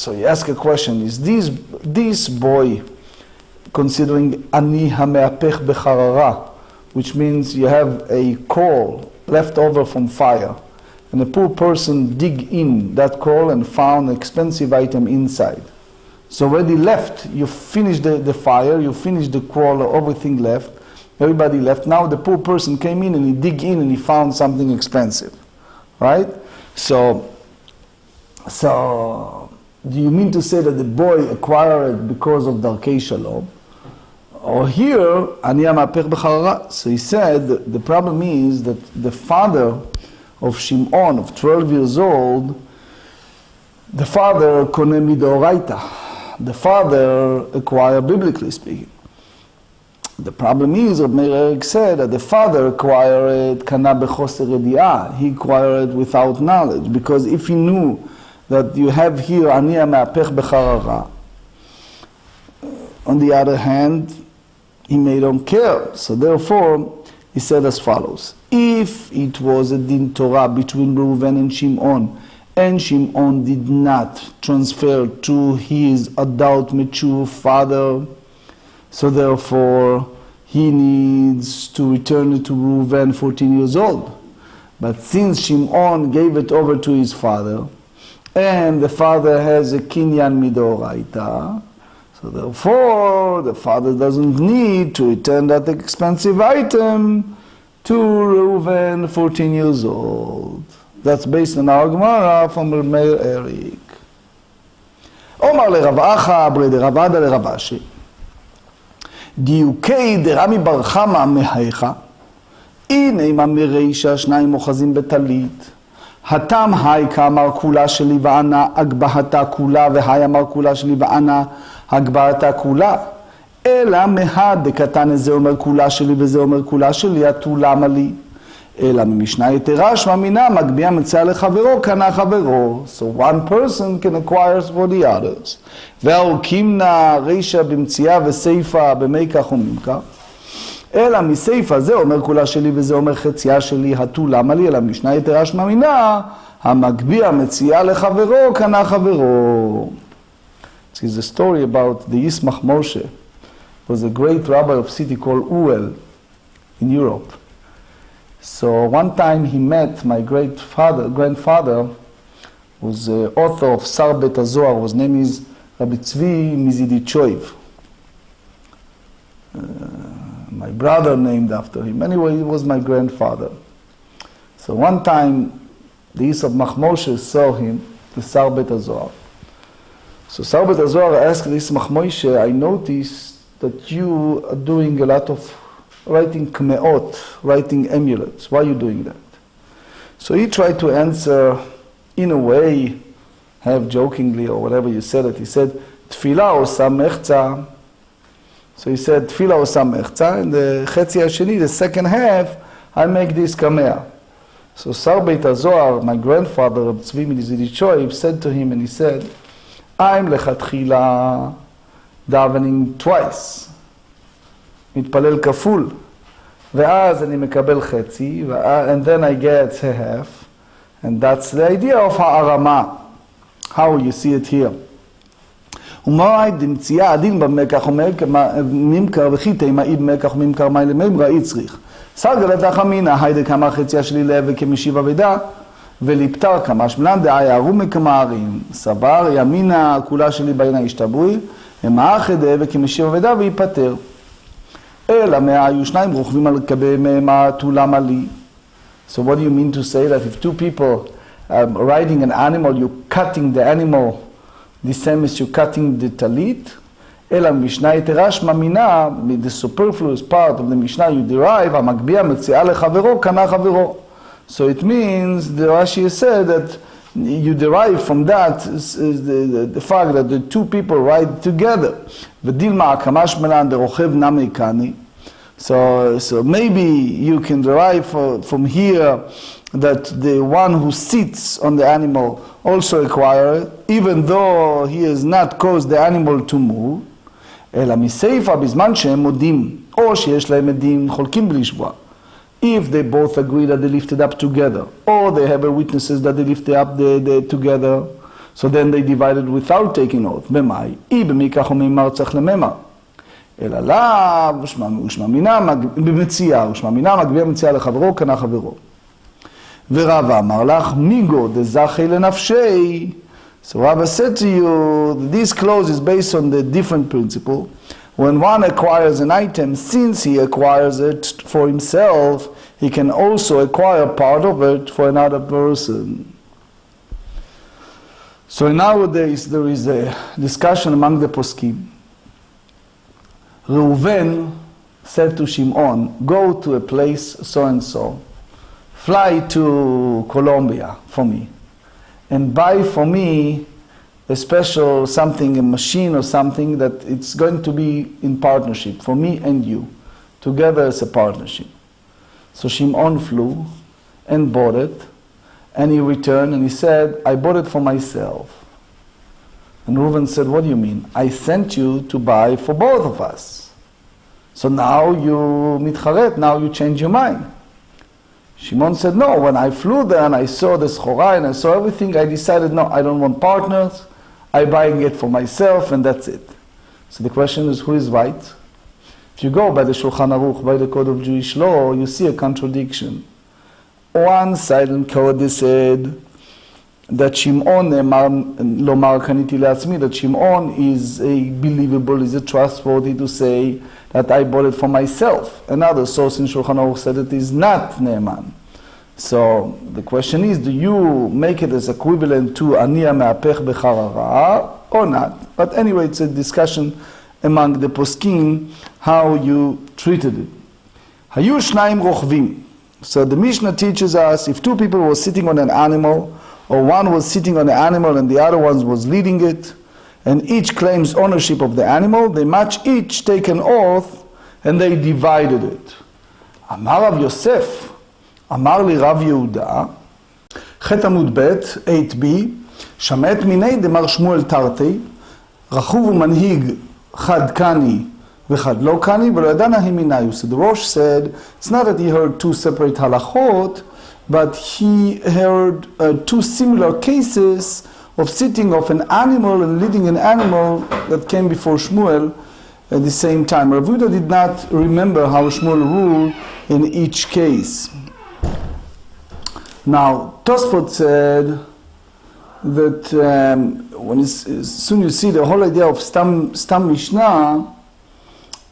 [SPEAKER 1] you ask a question, is this boy considering ani hameapech becharara, which means you have a coal left over from fire, and a poor person dig in that coal and found an expensive item inside. So already left, you finished the fire, you finished the coal, everything left, everybody left. Now the poor person came in and he dig in and he found something expensive, right? So do you mean to say that the boy acquired it because of Darkei Shalom? Or here, ani hamapech becharara. So he said the problem is that the father of Shimon, of 12 years old, the father koneh midoraita. The father acquired, biblically speaking. The problem is, Rabbi Meir Eric said that the father acquired kana bechoser yedi'ah. He acquired it without knowledge, because if he knew that you have here ani hamapech becharara, on the other hand, he may don't care. So therefore, he said as follows. If it was a din Torah between Reuven and Shimon did not transfer to his adult mature father, so therefore he needs to return it to Reuven, 14 years old. But since Shimon gave it over to his father, and the father has a kinyan midoraita, so therefore, the father doesn't need to return that expensive item to Reuven, 14 years old. That's based on our Gemara from Rabbi Meir Eric. Omar le Rav Acha, bre de Rav Ada le Rav Ashi. דיוקי דרמי בר חמא מהיכה, הנה עם המרישה שניים אוחזים בטלית. התם היי כאמר כולה שלי וענה הגבהתה כולה, והי אמר כולה שלי וענה הגבהתה כולה. אלא מהד דקתן זה אומר כולה שלי וזה אומר כולה שלי, התו למה לי? אלא ממשנה יתרה שממינה מגביה מציעא לחברו קנה חברו. So one person can acquire for the others. והאורקימנה רישא במציאה וסיפא במי כך וממכך. אלא מסיפא זה אומר כולה שלי וזה אומר חציה שלי, התו למה לי? אלא משנה יתרה שממינה המגביה מציעא לחברו קנה חברו. This is a story about the Yismach Moshe. Was a great rabbi of a city called Uel in Europe. So one time he met my grandfather, who's the author of Sar Bet HaZohar. His name is Rabbi Tzvi Mizidichoiv. My brother named after him. Anyway, he was my grandfather. So one time the Yismach Moshe saw him, the Sar Bet HaZohar. So Sar Bet HaZohar asked the Yismach Moshe, I noticed that you are doing a lot of writing kmeot, writing amulets. Why are you doing that? So he tried to answer in a way, half jokingly or whatever you said it. He said, Tfilah osa mechza. So he said, Tfilah osa mechza, and the chetzi hasheni, the second half, I make this kamea. So Sar Bet HaZohar, my grandfather, Rabbi Tzvi Mizidichoiv, said to him, and he said, I'm לכתחילה davening twice. מתפלל כפול. ואז אני מקבל חצי, and then I get a half. And that's the idea of הערמה. How you see it here. ומאי דמציאה הדין במקח וממכר וכי תימאי במקח וממכר מי לממרא אי צריך. סרגלת החמינא היידה כמה חציה שלי לב כמשיב אבידה וליפטר כמה שמלן דאי ארומי כמערים. סבר ימינה כולה שלי בעינה השתבוי ומאחד וכמשיב אבידה ויפטר. אלא היו שניים רוכבים על גבי מה תולם עלי. So what do you mean to say that if two people riding an animal, you're cutting the animal the same as you're cutting the talit? אלא משנה יתרשמע מינה, the superfluous part of the Mishnah you derive, המגביה מציעה לחברו, קנה חברו. So it means, the Rashi said that you derive from that the fact that the two people ride together. ודילמה כמה שמלן דרוכב נמי קני. So maybe you can derive from here that the one who sits on the animal also acquires, even though he has not caused the animal to move. אלא מסייפה בזמן שהם מודים, או שיש להם עדים חולקים בלי שבועה. If they both agree that they lifted up together, or they have witnesses that they lifted up together, so then they divided without taking oath. במאי? אי במיקח וממר צריך לממר. אלא לאו, ושממינה במציאה, ושממינה מגביה מציאה לחברו, קנה חברו. ורבא אמר לך, מיגו דזכי לנפשי. So Rabbi said to you, this clause is based on the different principle. When one acquires an item, since he acquires it for himself, he can also acquire part of it for another person. So nowadays there is a discussion among the poskim. Reuven said to Shimon, go to a place so and so, fly to Colombia for me, and buy for me a special something, a machine or something that it's going to be in partnership for me and you, together as a partnership. So Shimon flew and bought it, and he returned and he said, I bought it for myself. And Reuven said, what do you mean? I sent you to buy for both of us. So now you mitcharet, now you change your mind. Shimon said, no, when I flew there and I saw the schora and I saw everything, I decided, no, I don't want partners. I'm buying it for myself and that's it. So the question is, who is right? If you go by the Shulchan Aruch, by the Code of Jewish Law, you see a contradiction. One side in Code they said that Shimon, lomar kaniti le'atzmi, that Shimon is a believable, is a trustworthy to say that I bought it for myself. Another source in Shulchan Aruch said it is not ne'eman. So the question is, do you make it as equivalent to aniya me'apech becharara or not? But anyway, it's a discussion among the poskim how you treated it. Hayu shnaim rochvim. So the Mishnah teaches us if two people were sitting on an animal, or one was sitting on the animal and the other one was leading it, and each claims ownership of the animal, they must each take an oath and they divided it. Amar Rav Yosef, Amar li Rav Yehuda, Chet Amud Bet, 8b, Shamet minei demar Shmuel Tartei, Rachuv umanhig chad kani v'chad lo kani, v'lo yadana himinayu. So the Rosh said, it's not that he heard two separate halachot, but he heard two similar cases of sitting of an animal and leading an animal that came before Shmuel at the same time. Rav Yehuda did not remember how Shmuel ruled in each case. Now, Tosfot said that soon you see the whole idea of Stam Mishnah,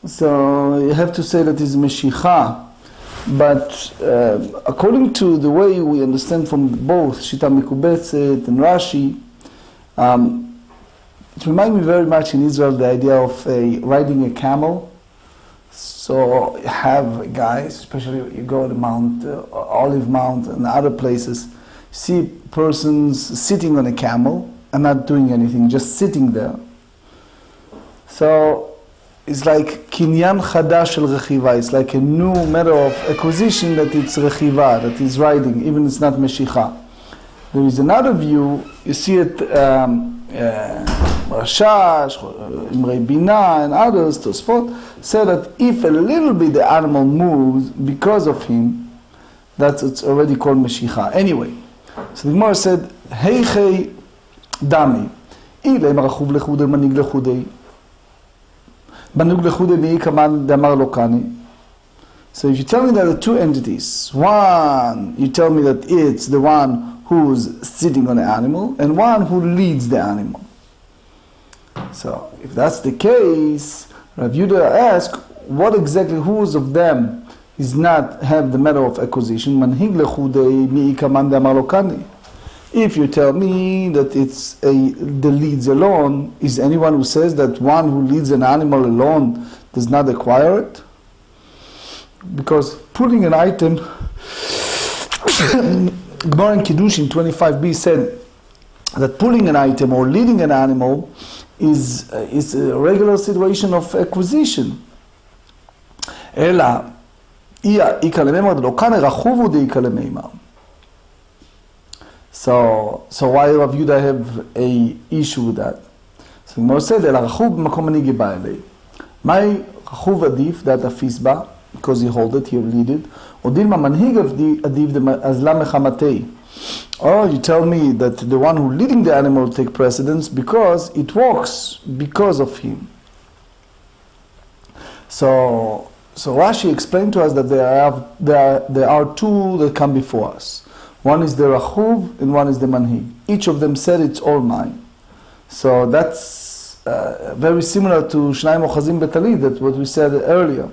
[SPEAKER 1] so you have to say that it's Meshicha. But according to the way we understand from both Shita Mekubetzet and Rashi, it reminds me very much in Israel the idea of riding a camel. So you have guys, especially you go to Mount Olive Mount and other places, see persons sitting on a camel and not doing anything, just sitting there. So it's like kinyan chadash shel rechiva. It's like a new matter of acquisition that it's rechiva, that is riding, even it's not meshicha. There is another view. You see it Rashash, Imrei Bina, and others, Tosfot, say that if a little bit the animal moves because of him, it's already called Meshicha. Anyway, so the Gemara said, Heichei Dami, Ilem Rachuv Lechudei, Manig Lechudei, Manig Lechudei Meikaman Damar Lokani. So if you tell me that the two entities, one, you tell me that it's the one who's sitting on the animal, and one who leads the animal. So, if that's the case, Rav Yehuda asks, what exactly, whose of them is not have the matter of acquisition? Manhig lechudei mi'ikaman de'amar lo kani. If you tell me that it's the leads alone, is anyone who says that one who leads an animal alone does not acquire it? Because pulling an item, Gemara in Kiddushin 25b said that pulling an item or leading an animal is a regular situation of acquisition. Ela, iya ika lememar lo kane rachuvu de ika lemeimar. So why Rav Yehuda have a issue with that? So Gemara said, ela rachuv b'makom manigi ba'elei. My rachuv adif that afis ba, because he hold it, he lead it. Or you tell me that the one who leading the animal will take precedence because it walks because of him. So Rashi explained to us that there are two that come before us. One is the Rachuv and one is the Manhig. Each of them said it's all mine. So that's very similar to Shnai Mochazim Betalid, that's what we said earlier.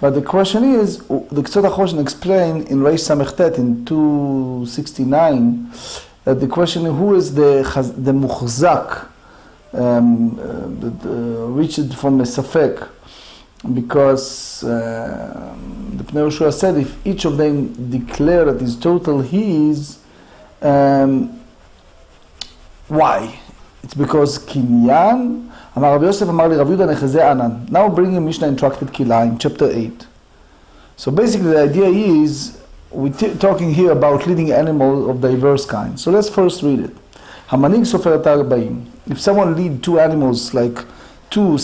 [SPEAKER 1] But the question is, the Ketzot HaChoshen explained in Reish Samechtet in 269 that the question is who is the Muchzak, reached from a Safek, because the Pnei Yehoshua said if each of them declare that is total his, why? It's because Kinyan. Amar Rabbi Yosef Amar li Rav Yehuda nechazeh anan. Now bringing Mishnah in Tractate Kilayim, chapter 8. So basically the idea is, we're talking here about leading animals of diverse kinds. So let's first read it. Hamanig sofer et arba'im. If someone lead two animals, like two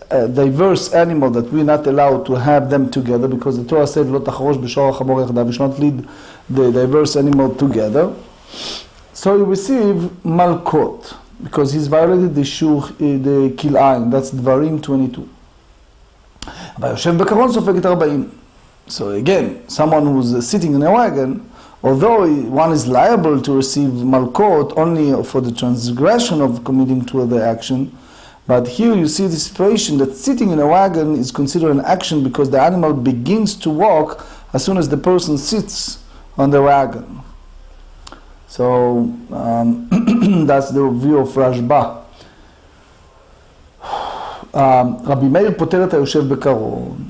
[SPEAKER 1] diverse animals that we're not allowed to have them together, because the Torah said, Lo tacharosh b'shor hachamor yachdav, we should not lead the diverse animal together. So you receive malkot, because he's violated the Kilayim, that's Dvarim 22. So again, someone who's sitting in a wagon, although one is liable to receive malkot only for the transgression of committing to the action, but here you see the situation that sitting in a wagon is considered an action because the animal begins to walk as soon as the person sits on the wagon. So that's the view of Rashba. Rabbi Meir poter et hayoshev bekaron.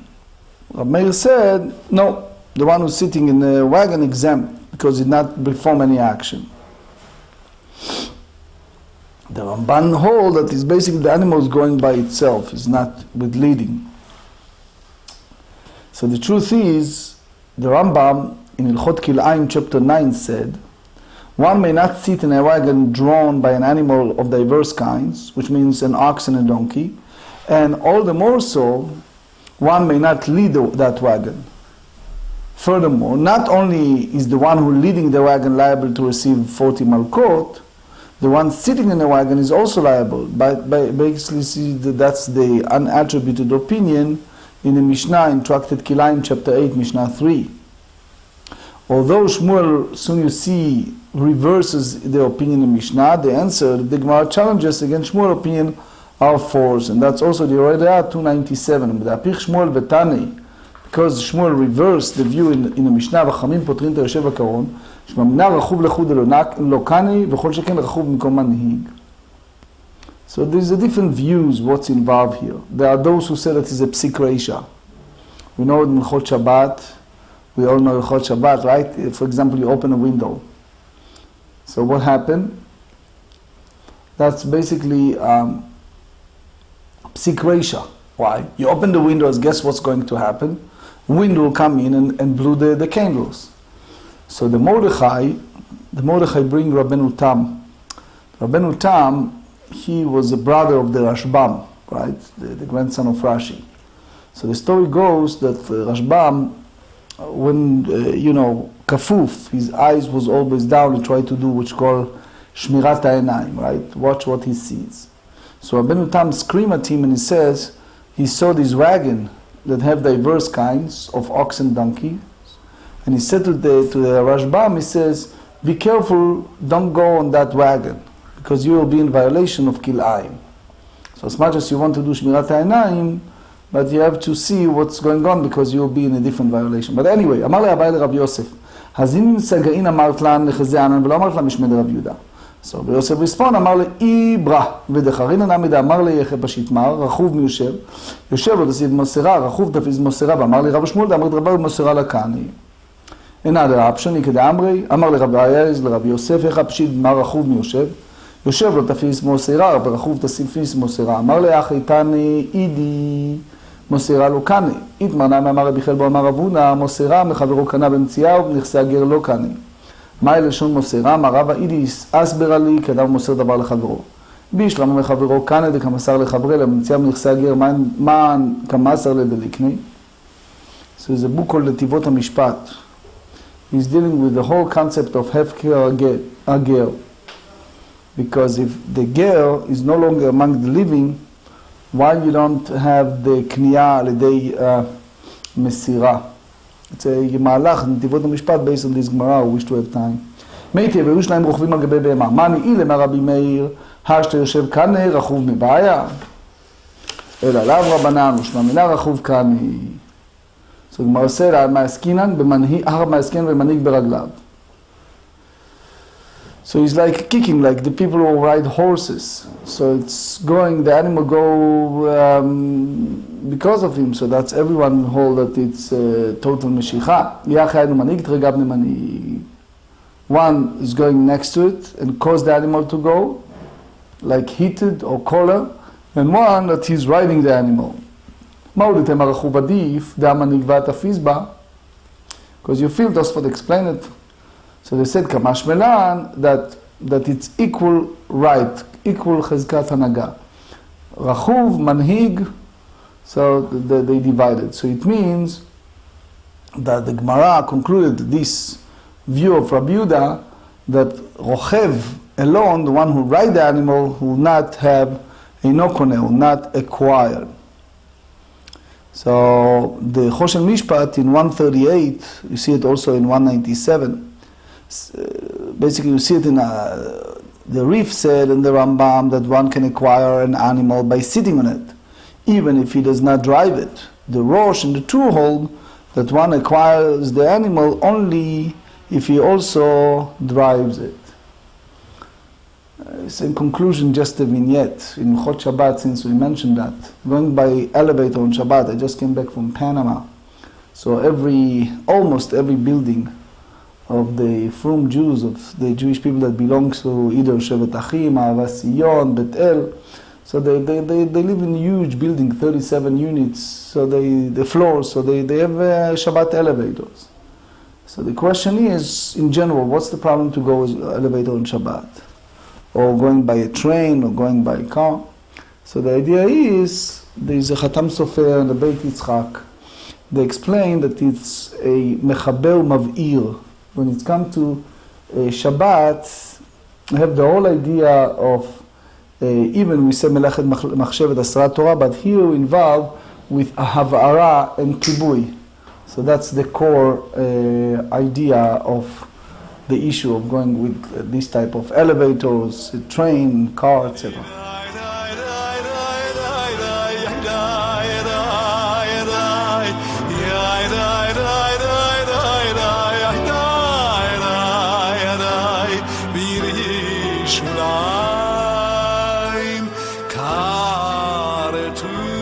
[SPEAKER 1] Rabbi Meir said, no, the one who's sitting in the wagon exempt because he did not perform any action. The Ramban hold that is basically the animal is going by itself, is not with leading. So the truth is, the Rambam in Ilchot Kilayim chapter 9 said, one may not sit in a wagon drawn by an animal of diverse kinds, which means an ox and a donkey, and all the more so, one may not lead that wagon. Furthermore, not only is the one who leading the wagon liable to receive 40 malkot, the one sitting in the wagon is also liable. But basically, see that's the unattributed opinion in the Mishnah in Tractate Kilayim chapter 8, Mishnah 3. Although Shmuel, soon you see, reverses the opinion in Mishnah, the answer, the Gemara challenges against Shmuel's opinion are false, and that's also the Yoredeah 297. Because Shmuel reversed the view in the Mishnah, וחכמים פותרים את היושב בקרון, שמאמינה רחוב לחוד לא קני, וכל שכן רחוב במקום מנהיג. So there's a different views what's involved here. There are those who say that it's a psik reisha. We know in Ilchot Shabbat, we all know Ilchot Shabbat, right? For example, you open a window. So what happened? That's basically psik reisha. Why? You open the windows, guess what's going to happen? Wind will come in and blow the candles. So the Mordechai bring Rabbeinu Tam. Rabbeinu Tam he was a brother of the Rashbam, right? The grandson of Rashi. So the story goes that Rashbam, when, kafuf, his eyes was always down, he tried to do what's called shmirat ha'enaim, right? Watch what he sees. So Rabbeinu Tam screamed at him and he says, he saw this wagon that have diverse kinds of ox and donkey. And he said to the Rashbam, he says, be careful, don't go on that wagon, because you will be in violation of kil'ayim. So as much as you want to do shmirat ha'enaim, but you have to see what's going on because you'll be in a different violation. But anyway, אמר לאביי לרב יוסף, הזין סגאין אמרת לן לחזה ענן ולא אמרת לה משמד רב יהודה. So רבי יוסף ריספון אמר לאיברא ודחרין נמדה אמר ליחד פשיטמר, רכוב מיושב, יושב לו תסיד מוסרה, רכוב תפיז מוסרה, ואמר לי רב שמואל, אמרת רבה מוסרה לקני. אינה דרב שני כדאמרי, אמר לרבי אייז לרב יוסף, איך הפשיט מה רכוב מיושב, יושב לו תפיז מוסרה, ורכוב תסיפיס מוסרה, אמר לאח איתני אידי, מוסרה לא קני. התמרנה מאמר רבי חלבו אמר אבונה, מוסרה מחברו קנה במציעא ובנכסי הגר לא קני. מהי לשון מוסרה? אמר רבא אידיס אסברה לי, כאדם מוסר דבר לחברו. בישלמה מחברו קנה דקמסר לחברי, למציעא בנכסי הגר, מה כמסר לדליקני? So there's a book called לטיבות המשפט. He's dealing with the whole concept of hefker הגר. Because if the ger is no longer among the living, why you don't have the קנייה על ידי מסירה? It's a מהלך, נתיבות המשפט, based on this Gemara, we wish to have time. מייטי, והיו שניים רוכבים על גבי בהמה. מה נעילה מהרבי מאיר, שאתה יושב כאן רכוב מבעיה? אלא לאו רבנן, ושמע מילה רכוב כאן. So Gemara said, הר מעסקינן במנהיג ברגליו. So he's like kicking, like the people who ride horses. So it's going, the animal go because of him. So that's everyone hold that it's total meshicha. One is going next to it and cause the animal to go, like heated or collar, and one that he's riding the animal. Because you feel Tosfot explain it. So they said, Kamash Melan, that it's equal right, equal chezkat hanaga. Rachuv, manhig, so they divided. So it means that the Gemara concluded this view of Rabbi Yehuda, that Rochev alone, the one who ride the animal, will not have a nokone, will not acquire. So the Choshen Mishpat in 138, you see it also in 197, basically you see it in the Rif said in the Rambam that one can acquire an animal by sitting on it, even if he does not drive it. The Rosh and the Tur hold that one acquires the animal only if he also drives it. It's in conclusion just a vignette. In Chot Shabbat, since we mentioned that, going by elevator on Shabbat, I just came back from Panama. So almost every building of the frum Jews, of the Jewish people that belong to either Shevet Achim, Ahavas Zion, Bet El, so they live in a huge building, 37 units, so the floors, so they have Shabbat elevators. So the question is, in general, what's the problem to go with elevator on Shabbat? Or going by a train, or going by a car? So the idea is, there's a Chatam Sofer and a Beit Yitzchak. They explain that it's a mechaber mav'ir. When it comes to Shabbat, I have the whole idea of, even we say Melechet Machshevet Asrat Torah, but here we involve with Havara and Kibui. So that's the core idea of the issue of going with this type of elevators, train, car, etc.
[SPEAKER 2] To